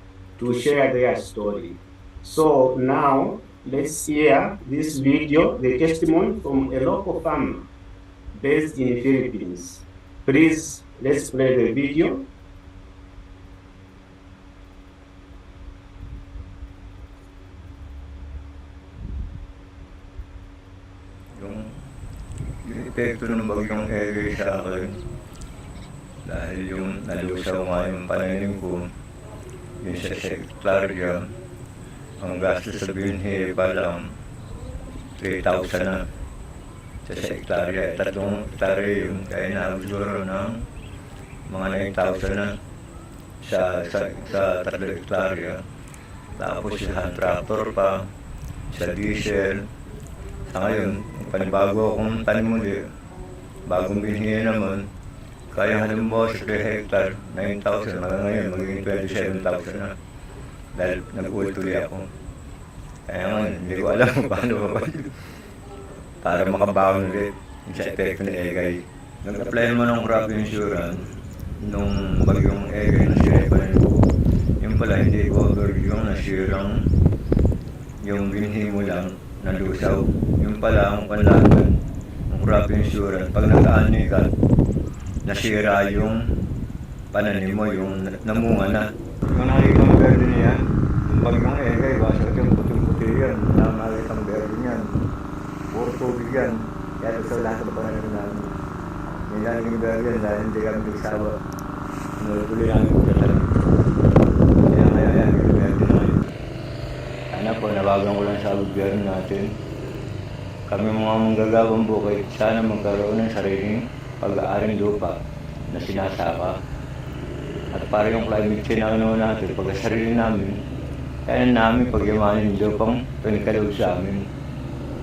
to share their story. So now, let's hear this video, the testimony from a local farmer based in the Philippines. Please, let's play the video. Yung epekto ng bagyong Eric sa akin, dahil yung nalusaw nga yung pananim ko, yung sa hektarya, ang gastos sa binhi pa lang 3,000 na sa hektarya. 3 hektarya yung kaya naabsorbo ng mga 9,000 na. sa 3 hektarya. Tapos sa tractor pa, sa diesel. Sa ngayon, panibago akong tanim muli. Bagong binhi naman, kaya halimbawa sa 3 hectare, 9,000. Hanggang ngayon, magiging 27,000 na. Dahil nag-uwi ako. Kaya ngayon, hindi ko alam kung paano para makabaon ulit sa epekto ng egay. Nag-apply naman ng crop insurance nung bagyong egay na siya. Yung pala hindi cover yung nasirang yung binhi mo lang nalusaw. Yung pala ang panlaban ng crop insurance, pag nag-ani ka, nasira yung pananim mo, yung namunga na. Kung nakikita ang verde niya, yung bagyong egay, basta yung puting-puti yan, nakikita ang verde niyan. Puro tubig yan. Kaya ito sa lahat ng pananim namin. May laging verde yan dahil hindi kami nagsawa. Tuloy namin po sa talim. Kaya yan, yung verde na yun. Sana po, nabagan ko lang sa gobyerno natin. Kami mga manggagawang bukid, sana magkaroon ng sariling pag-aaring lupa na sinasaka. At para yung climate change na ano natin, pag sarili namin, kaya namin pagyamanin yung lupang pinagkaloob sa amin.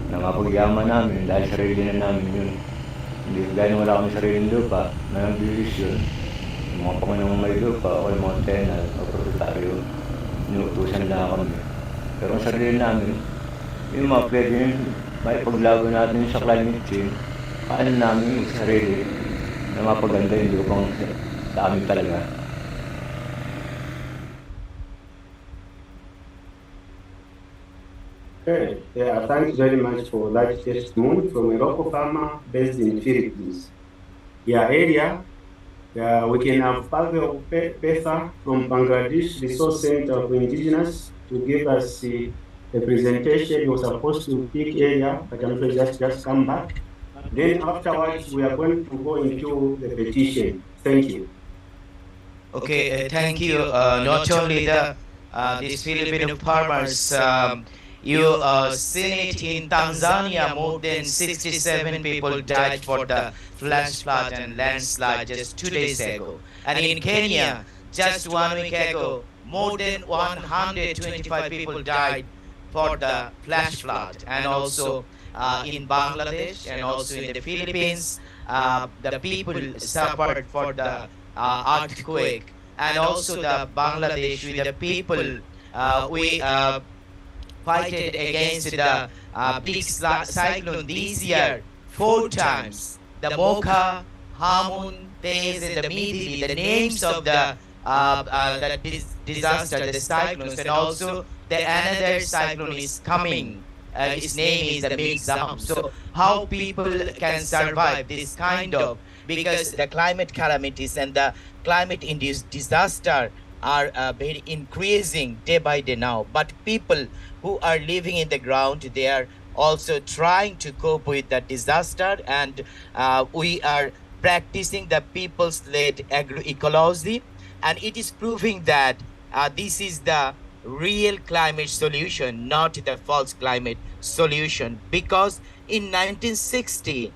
Na mapagyaman namin dahil sarili na namin yun. Hindi dahil wala kami sariling lupa, na nag-bilis yun. Yung mga Panginoong may lupa o yung mga tenant o proprietaryo, inuutusan na kami. Pero ang sarili namin, yung mga pwede yun, may paglaban natin sa climate change, paano namin yung sarili na mapaganda yung lupang sa amin talaga. Okay, yeah, thanks very much for that testimony from a local farmer based in Philippines. Area, we can have Pavel Petha from Bangladesh Resource Center for Indigenous to give us a presentation. He was supposed to pick area, but I'm sure just come back. Then afterwards, we are going to go into the petition. Thank you. Okay, thank you. Not only these Filipino farmers, you seen it in Tanzania, more than 67 people died for the flash flood and landslide just 2 days ago. And in Kenya, just 1 week ago, more than 125 people died for the flash flood. And also in Bangladesh and also in the Philippines, the people suffered for the earthquake. And also the Bangladesh with the people, we fighted against the big cyclone this year 4 times. The Mocha, Hamun, Tez, and the Midili, the names of the disaster, the cyclones, and also the another cyclone is coming. His name is the Mixam. So how people can survive this kind of, because the climate calamities and the climate-induced disaster are very increasing day by day now. But people who are living in the ground, they are also trying to cope with the disaster, and we are practicing the people's-led agroecology, and it is proving that this is the real climate solution, not the false climate solution. Because in 1960,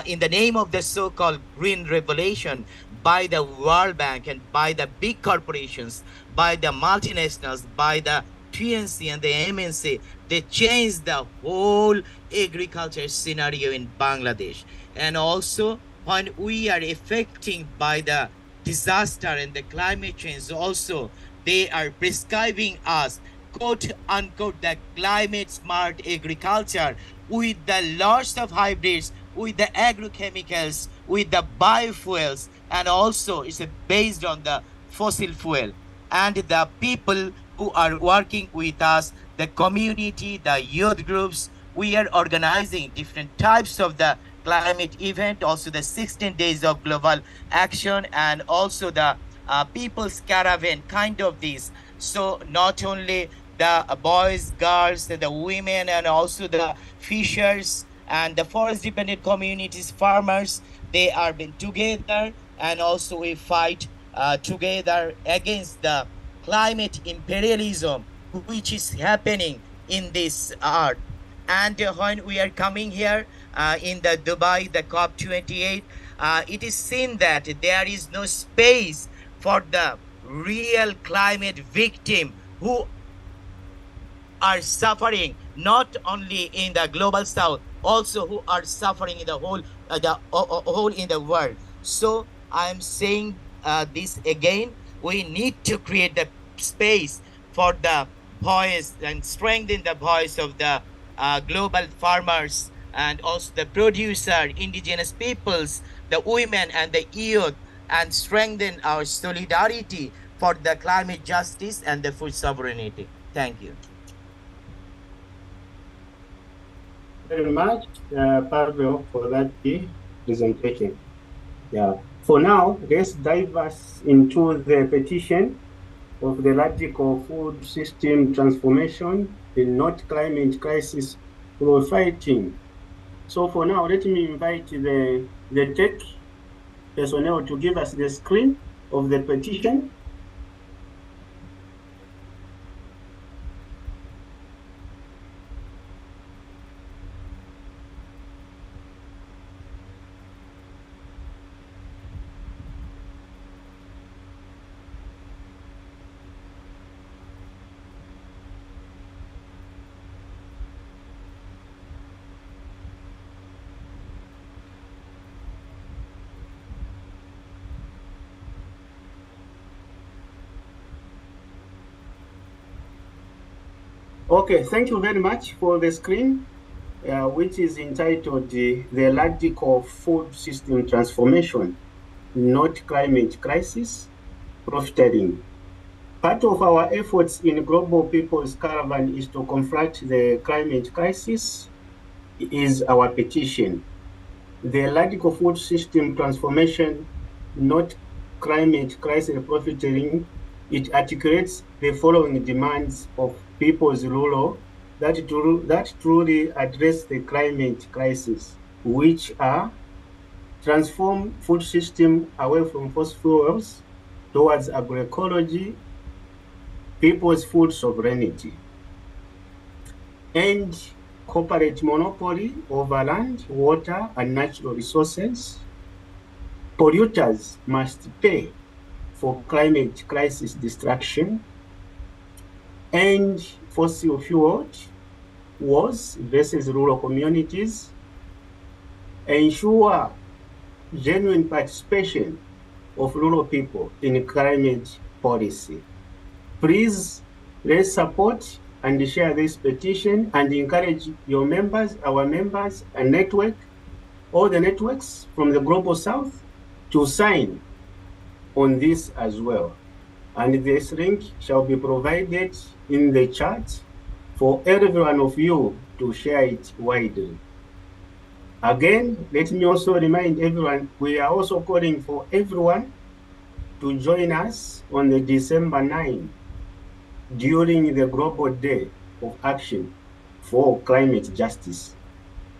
in the name of the so-called Green Revolution, by the World Bank and by the big corporations, by the multinationals, by the TNC and the MNC, they changed the whole agriculture scenario in Bangladesh. And also, when we are affected by the disaster and the climate change also, they are prescribing us, quote unquote, the climate smart agriculture with the lots of hybrids, with the agrochemicals, with the biofuels, and also it's based on the fossil fuel. And the people who are working with us, the community, the youth groups, we are organizing different types of the climate event, also the 16 days of global action, and also the people's caravan, kind of this. So not only the boys, girls, the women, and also the fishers and the forest dependent communities, farmers, they are been together, and also we fight together against the climate imperialism which is happening in this earth. And when we are coming here in the Dubai, the COP28, it is seen that there is no space for the real climate victims who are suffering not only in the global south, also who are suffering in the whole in the world. So I'm saying this again. We need to create the space for the voice and strengthen the voice of the global farmers and also the producer, indigenous peoples, the women and the youth, and strengthen our solidarity for the climate justice and the food sovereignty. Thank you. Very much, Pavel, for that presentation. Yeah. For now, let's dive us into the petition of the radical food system transformation, the not climate crisis we're fighting. So for now, let me invite the tech personnel to give us the screen of the petition. Okay, thank you very much for the screen, which is entitled The Radical Food System Transformation, Not Climate Crisis, Profiteering. Part of our efforts in Global People's Caravan is to confront the climate crisis is our petition. The radical food system transformation, not climate crisis profiteering, it articulates the following demands of people's rural that truly address the climate crisis, which are transform food system away from fossil fuels towards agroecology, people's food sovereignty, end corporate monopoly over land, water, and natural resources. Polluters must pay for climate crisis destruction, and fossil fuel wars versus rural communities, ensure genuine participation of rural people in climate policy. Please, let's support and share this petition and encourage your members, our members, and network, all the networks from the Global South to sign on this as well. And this link shall be provided in the chat for every one of you to share it widely. Again, let me also remind everyone, we are also calling for everyone to join us on the December 9 during the Global Day of Action for Climate Justice.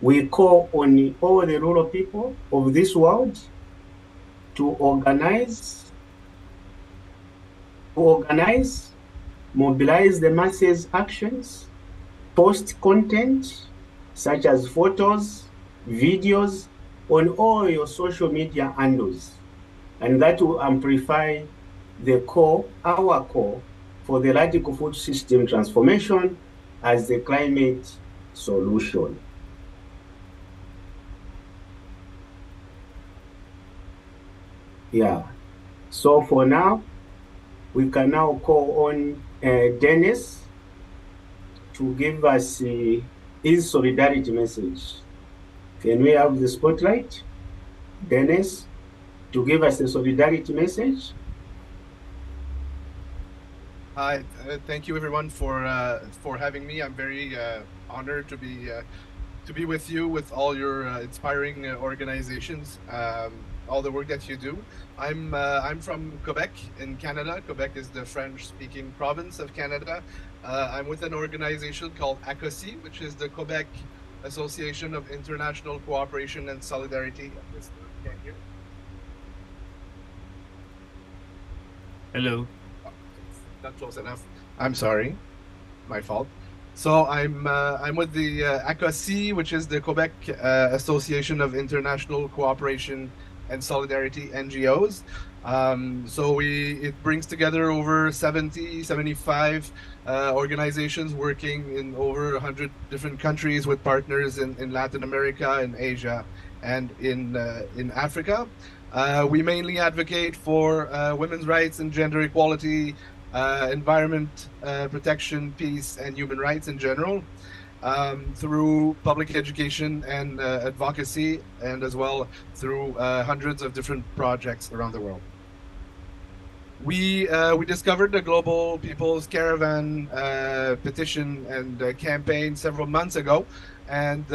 We call on all the rural people of this world to organize, mobilize the masses actions, post content such as photos, videos on all your social media handles. And that will amplify the call, our call, for the radical food system transformation as the climate solution. Yeah, so for now, we can now call on Dennis to give us his solidarity message. Can we have the spotlight? Dennis, to give us the solidarity message. Hi, thank you everyone for having me. I'm very honored to be with you with all your inspiring organizations, all the work that you do. I'm from Quebec in Canada. Quebec is the French-speaking province of Canada. I'm with an organization called ACOSI, which is the Quebec Association of International Cooperation and Solidarity. Hello. Not close enough. I'm sorry, my fault. So I'm with the ACOSI, which is the Quebec Association of International Cooperation and solidarity NGOs. So it brings together over 75 organizations working in over 100 different countries with partners in Latin America, in Asia, and in Africa. We mainly advocate for women's rights and gender equality, environment protection, peace, and human rights in general, through public education and advocacy, and as well through hundreds of different projects around the world. We discovered the Global People's Caravan petition and campaign several months ago, and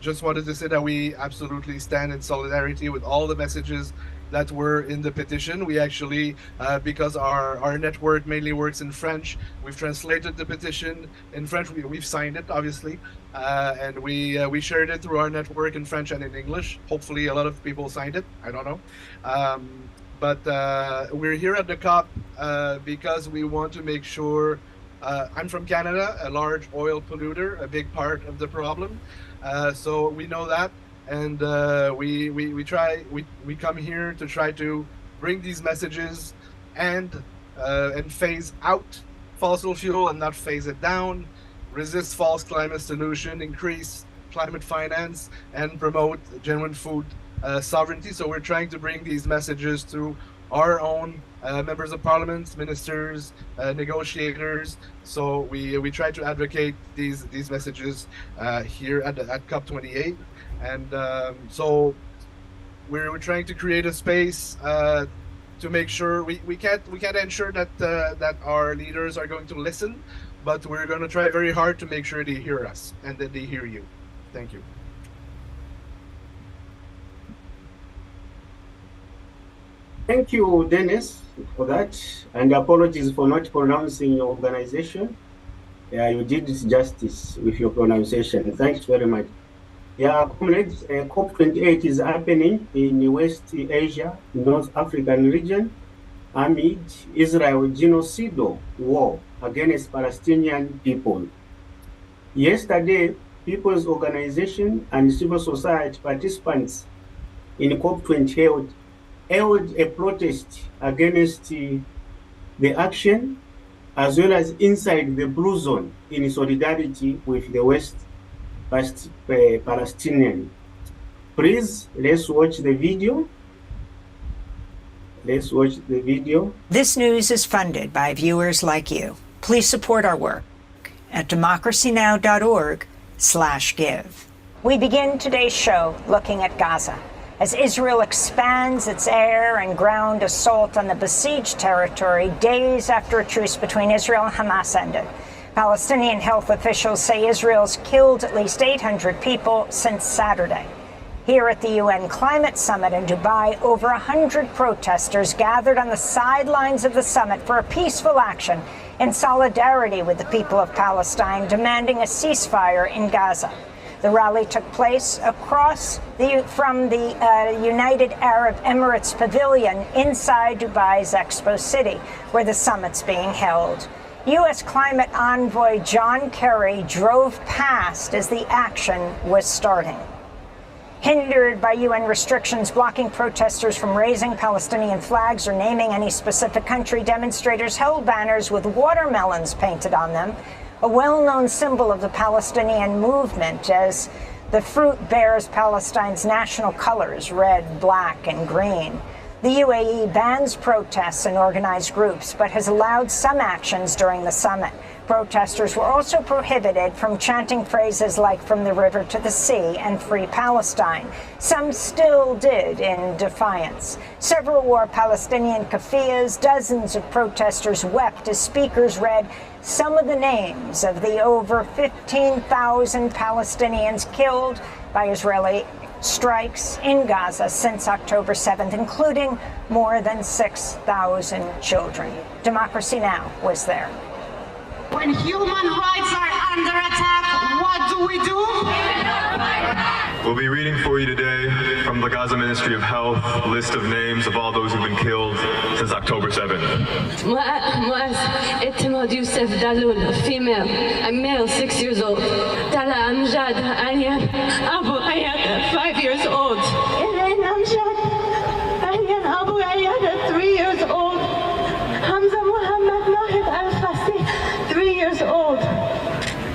just wanted to say that we absolutely stand in solidarity with all the messages that were in the petition. We actually, because our network mainly works in French, we've translated the petition in French. We've signed it, obviously, and we shared it through our network in French and in English. Hopefully a lot of people signed it, I don't know. But we're here at the COP because we want to make sure, I'm from Canada, a large oil polluter, a big part of the problem. So we know that, and we come here to try to bring these messages and phase out fossil fuel and not phase it down, resist false climate solution, increase climate finance, and promote genuine food sovereignty. So we're trying to bring these messages to our own members of parliament, ministers, negotiators. So we try to advocate these messages here at COP28, and so we're trying to create a space to make sure we can't ensure that our leaders are going to listen, but we're going to try very hard to make sure they hear us and that they hear you. Thank you. Thank you, Dennis, for that, and apologies for not pronouncing your organization. Yeah, you did it justice with your pronunciation. Thanks very much. Yeah, comrades, COP28 is happening in West Asia, North African region, amid Israel genocidal war against Palestinian people. Yesterday, people's organization and civil society participants in COP28 held a protest against the action, as well as inside the blue zone, in solidarity with the West Palestinian. Please, let's watch the video. Let's watch the video. This news is funded by viewers like you. Please support our work at democracynow.org/give. We begin today's show looking at Gaza as Israel expands its air and ground assault on the besieged territory days after a truce between Israel and Hamas ended. Palestinian health officials say Israel's killed at least 800 people since Saturday. Here at the UN Climate Summit in Dubai, over 100 protesters gathered on the sidelines of the summit for a peaceful action in solidarity with the people of Palestine, demanding a ceasefire in Gaza. The rally took place from the United Arab Emirates Pavilion inside Dubai's Expo City, where the summit's being held. U.S. climate envoy John Kerry drove past as the action was starting. Hindered by UN restrictions blocking protesters from raising Palestinian flags or naming any specific country, demonstrators held banners with watermelons painted on them, a well-known symbol of the Palestinian movement, as the fruit bears Palestine's national colors, red, black, and green. The UAE bans protests and organized groups, but has allowed some actions during the summit. Protesters were also prohibited from chanting phrases like "from the river to the sea" and "free Palestine." Some still did in defiance. Several wore Palestinian keffiyehs. Dozens of protesters wept as speakers read some of the names of the over 15,000 Palestinians killed by Israeli strikes in Gaza since October 7th, including more than 6,000 children. Democracy Now! Was there. When human rights are under attack, what do we do? We'll be reading for you today from the Gaza Ministry of Health a list of names of all those who've been killed since October 7th. Muaz Etemad Youssef Dalul, female, a male, 6 years old. Tala Amjad Ayat Abu Ayat, 5 years old. Ellen Amjad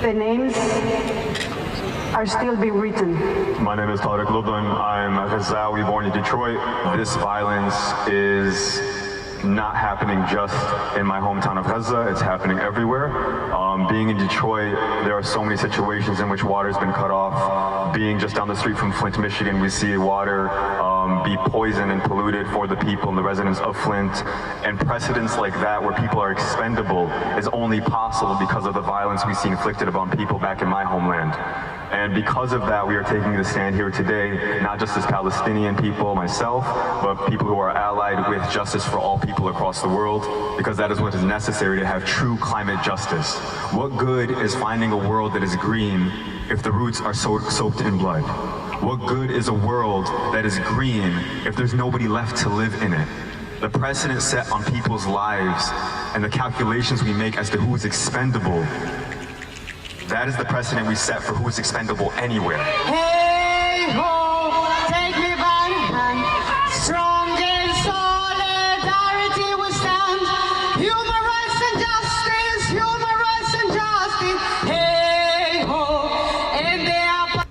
the names are still being written. My name is Tariq Lubdan. I'm a Ghazawi born in Detroit. This violence is not happening just in my hometown of Gaza, it's happening everywhere. Being in Detroit, there are so many situations in which water's been cut off. Being just down the street from Flint, Michigan, we see water be poisoned and polluted for the people and the residents of Flint. And precedents like that where people are expendable is only possible because of the violence we see inflicted upon people back in my homeland. And because of that, we are taking the stand here today, not just as Palestinian people, myself, but people who are allied with justice for all people across the world, because that is what is necessary to have true climate justice. What good is finding a world that is green if the roots are soaked in blood? What good is a world that is green if there's nobody left to live in it? The precedent set on people's lives and the calculations we make as to who is expendable, that is the precedent we set for who is expendable anywhere. Hey ho, take me by the hand. Strong in solidarity we stand. Human rights and justice, human rights and justice. Hey ho, and they are.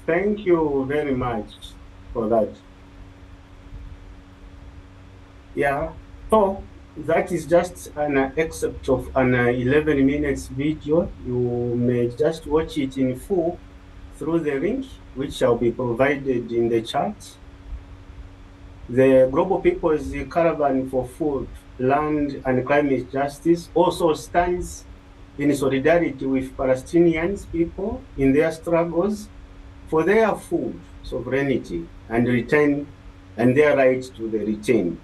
Thank you very much for that. Yeah, so that is just an excerpt of an 11 minutes video. You may just watch it in full through the link, which shall be provided in the chat. The Global People's Caravan for Food, Land and Climate Justice also stands in solidarity with Palestinians people in their struggles for their food sovereignty and their right to the retain.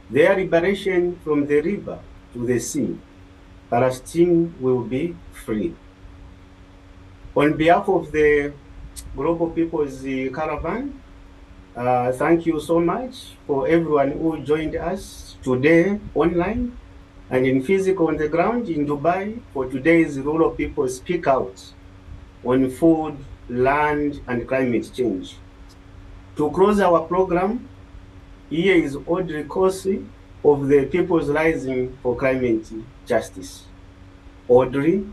Their liberation from the river to the sea, Palestine will be free. On behalf of the Global People's Caravan, thank you so much for everyone who joined us today online and in physical on the ground in Dubai for today's Rural People Speak Out on food, land, and climate change. To close our program, here is Audrey Corsi of the People's Rising for Climate Justice. Audrey.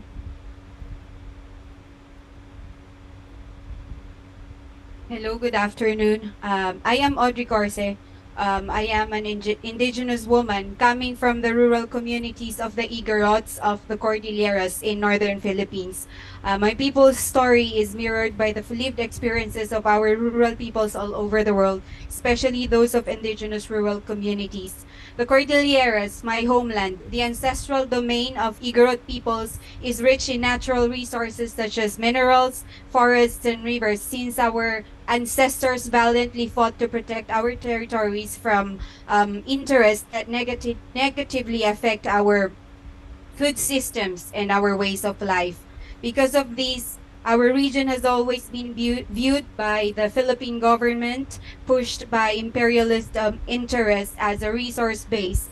Hello, good afternoon. I am Audrey Corse. I am an indigenous woman coming from the rural communities of the Igorots of the Cordilleras in northern Philippines. My people's story is mirrored by the lived experiences of our rural peoples all over the world, especially those of indigenous rural communities. The Cordilleras, my homeland, the ancestral domain of Igorot peoples, is rich in natural resources such as minerals, forests, and rivers, since our ancestors valiantly fought to protect our territories from interests that negatively affect our food systems and our ways of life. Because of these, our region has always been viewed by the Philippine government, pushed by imperialist interests as a resource base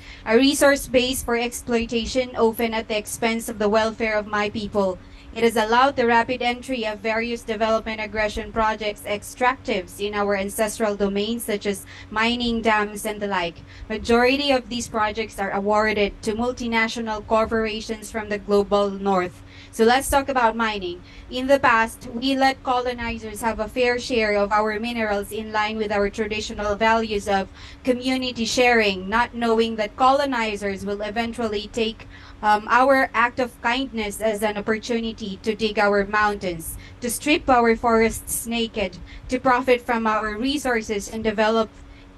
for exploitation, often at the expense of the welfare of my people. It has allowed the rapid entry of various development aggression projects, extractives in our ancestral domains, such as mining, dams, and the like. Majority of these projects are awarded to multinational corporations from the global north. So let's talk about mining. In the past, we let colonizers have a fair share of our minerals in line with our traditional values of community sharing, not knowing that colonizers will eventually take our act of kindness as an opportunity to dig our mountains, to strip our forests naked, to profit from our resources and develop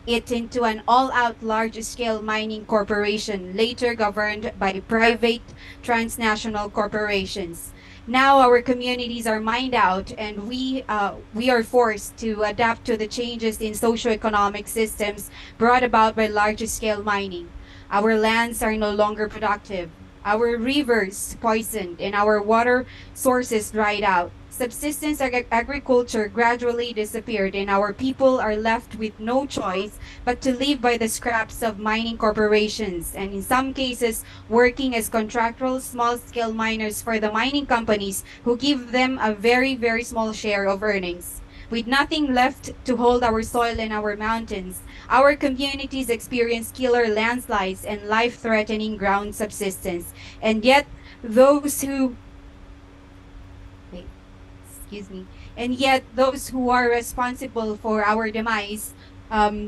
it into an all-out large-scale mining corporation, later governed by private transnational corporations. Now our communities are mined out, and we are forced to adapt to the changes in socioeconomic systems brought about by large-scale mining. Our lands are no longer productive. Our rivers poisoned and our water sources dried out. Subsistence agriculture gradually disappeared, and our people are left with no choice but to live by the scraps of mining corporations, and in some cases working as contractual small-scale miners for the mining companies who give them a very, very small share of earnings. with nothing left to hold our soil and our mountains. Our communities experience killer landslides and life-threatening ground subsidence. And yet, those who excuse me, and yet those who are responsible for our demise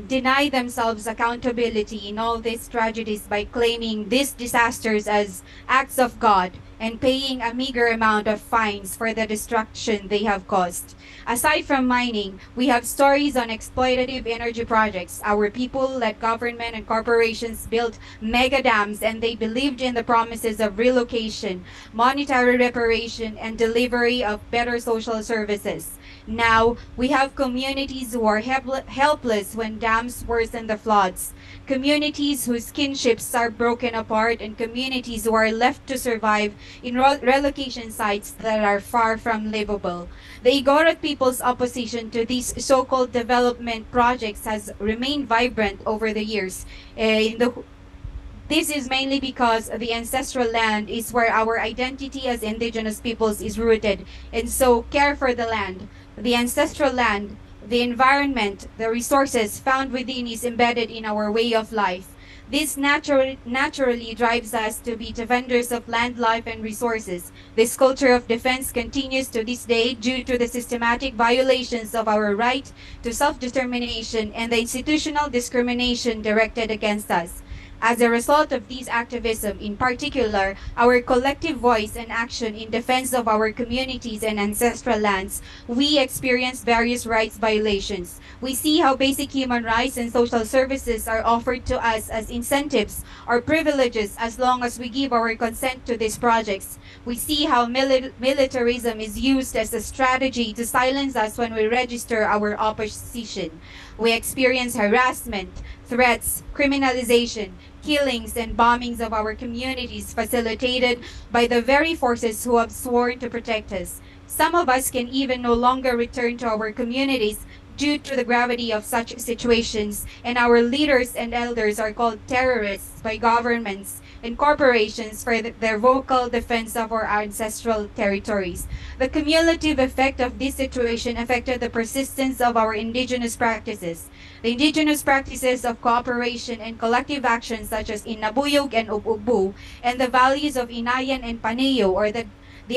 deny themselves accountability in all these tragedies by claiming these disasters as acts of God and paying a meager amount of fines for the destruction they have caused. Aside from mining, we have stories on exploitative energy projects. Our people led government and corporations built mega dams, and they believed in the promises of relocation, monetary reparation, and delivery of better social services. Now, we have communities who are helpless when dams worsen the floods, communities whose kinships are broken apart, and communities who are left to survive in relocation sites that are far from livable. The Igorot people's opposition to these so-called development projects has remained vibrant over the years. This is mainly because the ancestral land is where our identity as indigenous peoples is rooted, and so care for the land, the ancestral land, the environment, the resources found within is embedded in our way of life. This naturally drives us to be defenders of land, life, and resources. This culture of defense continues to this day due to the systematic violations of our right to self-determination and the institutional discrimination directed against us. As a result of these activism, in particular, our collective voice and action in defense of our communities and ancestral lands, we experience various rights violations. We see how basic human rights and social services are offered to us as incentives or privileges as long as we give our consent to these projects. We see how militarism is used as a strategy to silence us when we register our opposition. We experience harassment, threats, criminalization, killings, and bombings of our communities facilitated by the very forces who have sworn to protect us. Some of us can even no longer return to our communities due to the gravity of such situations, and our leaders and elders are called terrorists by governments and corporations for their vocal defense of our ancestral territories. The cumulative effect of this situation affected the persistence of our indigenous practices. The indigenous practices of cooperation and collective action such as Inabuyog and Ubugbu, and the values of Inayan and Paneo, or the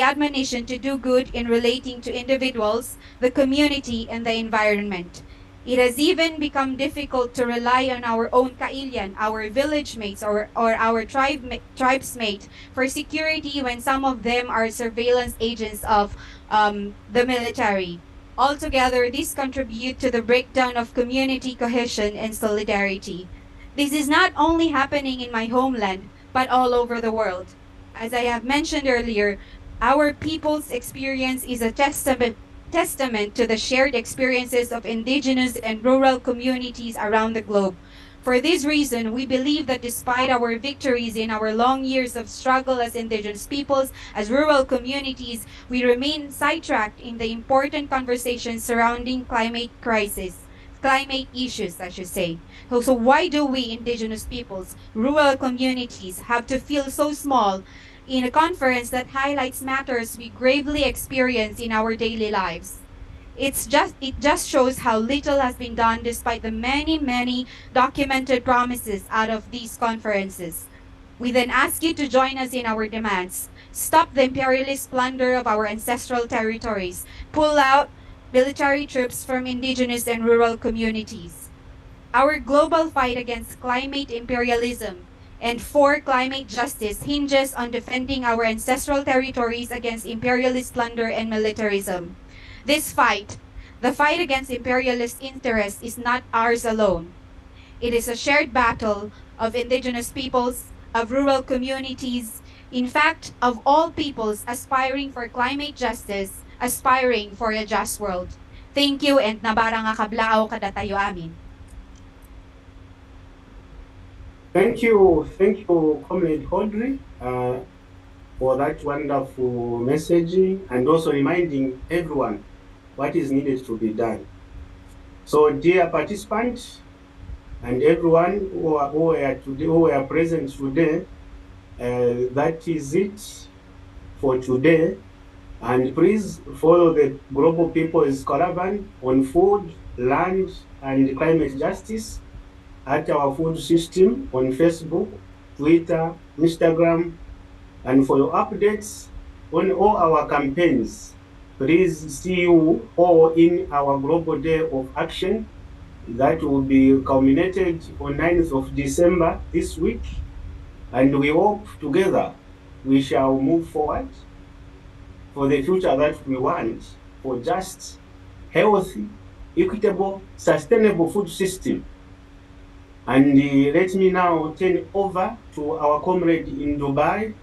admonition to do good in relating to individuals, the community, and the environment. It has even become difficult to rely on our own kailian, our village mates, or our tribesmate for security when some of them are surveillance agents of the military. Altogether, these contribute to the breakdown of community cohesion and solidarity. This is not only happening in my homeland, but all over the world. As I have mentioned earlier, our people's experience is a testament to the shared experiences of indigenous and rural communities around the globe. For this reason, we believe that despite our victories in our long years of struggle as indigenous peoples, as rural communities, we remain sidetracked in the important conversations surrounding climate issues, I should say. So why do we indigenous peoples, rural communities, have to feel so small in a conference that highlights matters we gravely experience in our daily lives? It just shows how little has been done despite the many documented promises out of these conferences. We then ask you to join us in our demands. Stop the imperialist plunder of our ancestral territories. Pull out military troops from indigenous and rural communities. Our global fight against climate imperialism and for climate justice hinges on defending our ancestral territories against imperialist plunder and militarism. This fight, the fight against imperialist interests, is not ours alone. It is a shared battle of indigenous peoples, of rural communities, in fact, of all peoples aspiring for climate justice, aspiring for a just world. Thank you, and nabarang kablao kada tayo amin. Thank you, Comrade Audrey, for that wonderful messaging and also reminding everyone what is needed to be done. So, dear participants and everyone who are present today, that is it for today. And please follow the Global People's Caravan on food, land, and climate justice at our food system on Facebook, Twitter, Instagram, and for your updates on all our campaigns. Please see you all in our Global Day of Action that will be culminated on 9th of December this week. And we hope together we shall move forward for the future that we want, for just, healthy, equitable, sustainable food system. And let me now turn over to our comrade in Dubai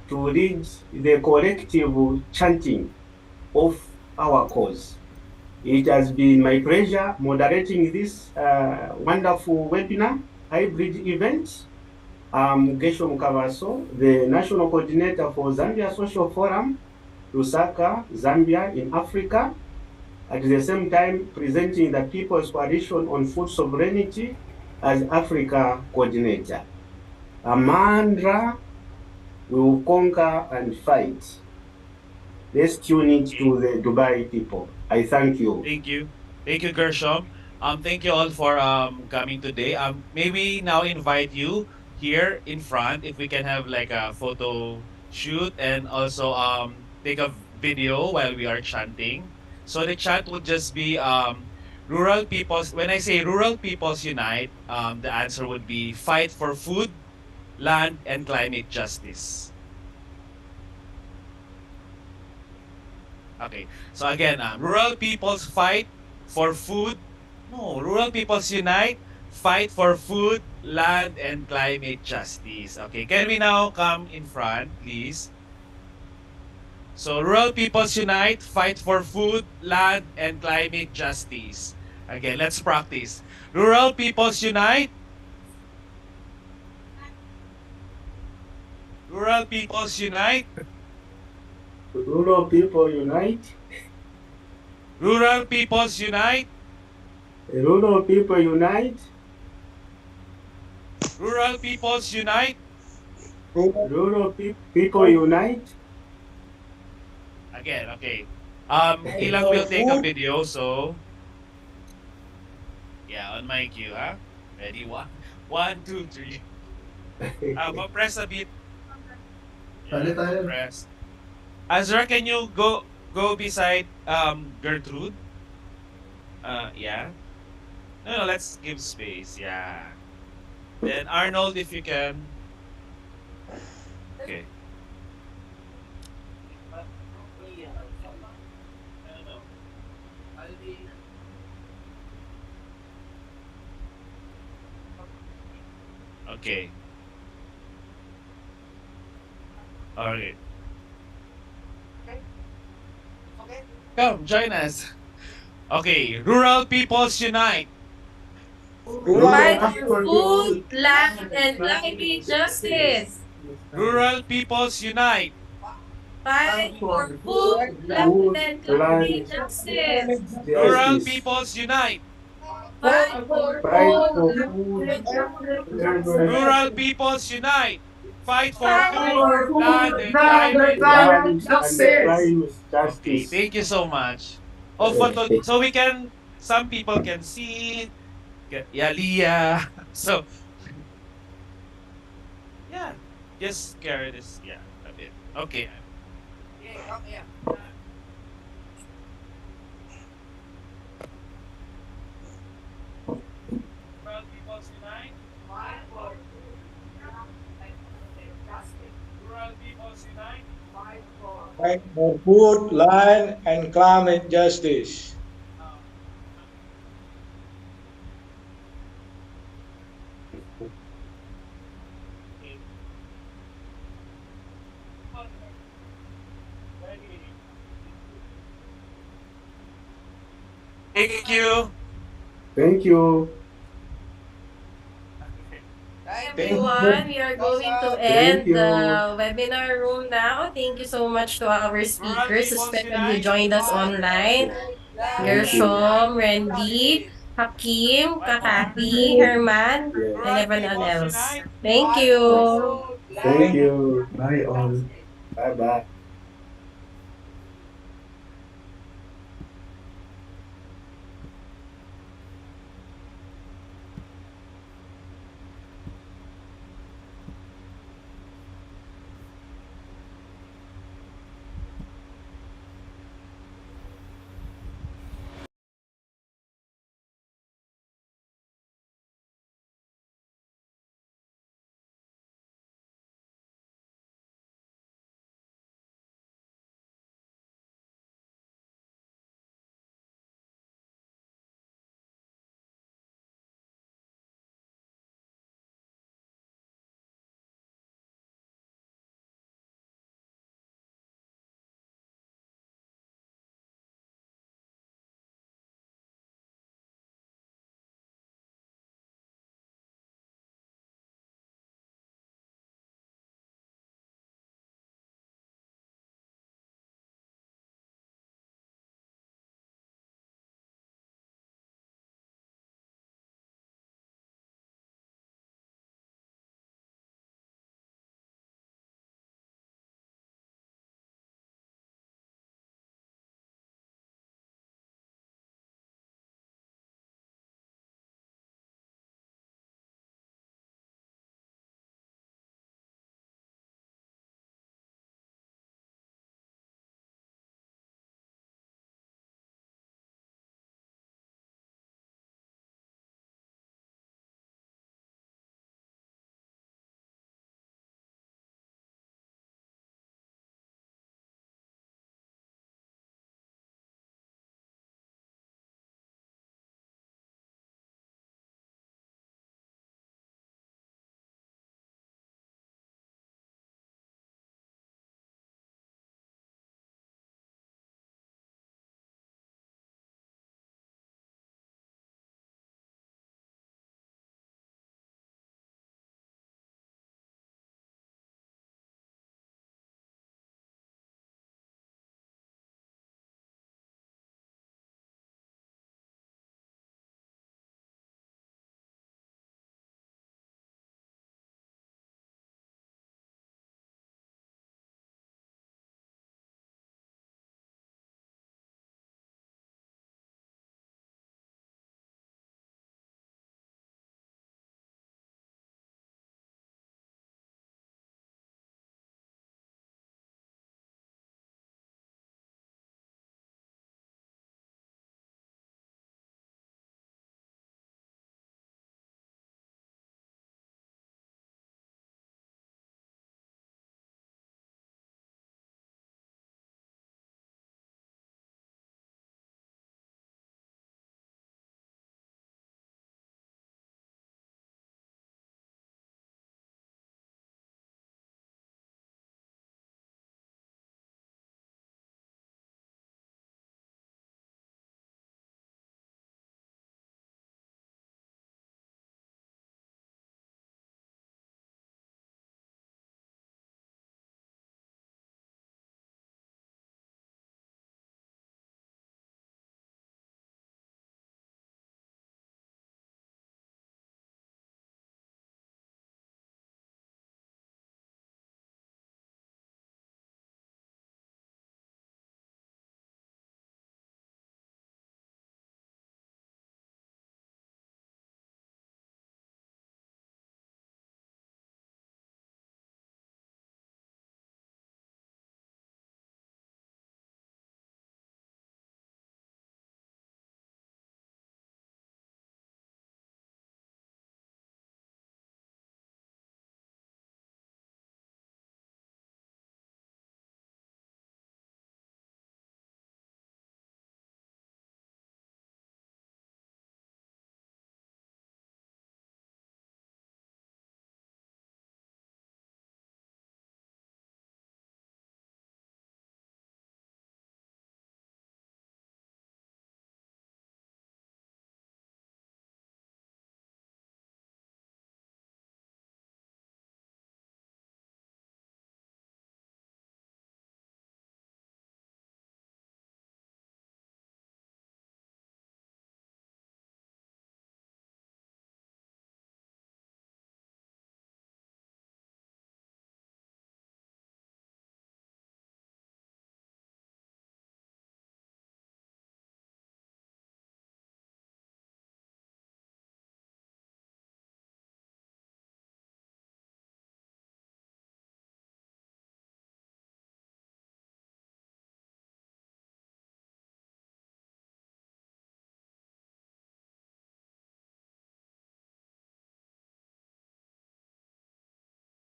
to lead the collective chanting of our cause. It has been my pleasure moderating this wonderful webinar hybrid event. I'm Gesho Mukavaso, the National Coordinator for Zambia Social Forum, Lusaka, Zambia in Africa, at the same time presenting the People's Coalition on Food Sovereignty as Africa Coordinator. Amandra will conquer and fight. Let's tune it to the Dubai people. I thank you. Thank you. Thank you, Gershom. Thank you all for coming today. Maybe now invite you here in front if we can have like a photo shoot and also take a video while we are chanting. So the chant would just be rural peoples. When I say rural peoples unite, the answer would be fight for food, land, and climate justice. Okay. So again, rural peoples fight for food. No, rural peoples unite, fight for food, land, and climate justice. Okay, can we now come in front, please? So rural peoples unite, fight for food, land, and climate justice. Again, let's practice. Rural peoples unite. Rural peoples unite. Rural people unite. Rural peoples unite. Rural people unite. Rural peoples unite. Rural people unite. Again, okay. Ilang will take a video, so yeah, on my cue, huh? Ready? One, two, three. Press a bit. Yeah, press. Azra, can you go beside Gertrude? Yeah. No, let's give space. Yeah. Then Arnold, if you can. Okay. Okay. Okay. Come, join us. Okay, rural peoples unite. Fight for food, land, and climate justice. Rural peoples unite. Fight for food, land, and climate justice. Rural peoples unite. Fight for food, Rural peoples unite. Fight for food, land, and climate justice. Okay, thank you so much. So we can, some people can see it. Yeah, Leah. So, yeah, just carry this, yeah, a bit. Okay. Rural peoples unite. Fight for rural peoples unite. Fight for food, land, and climate justice. Thank you. Thank you. Everyone, we are going to end the webinar room now. Thank you so much to our speakers, especially who joined us online. Gershom, Randy, Hakim, Kakati, Herman, and everyone else. Thank you. Thank you. Bye all. Bye bye.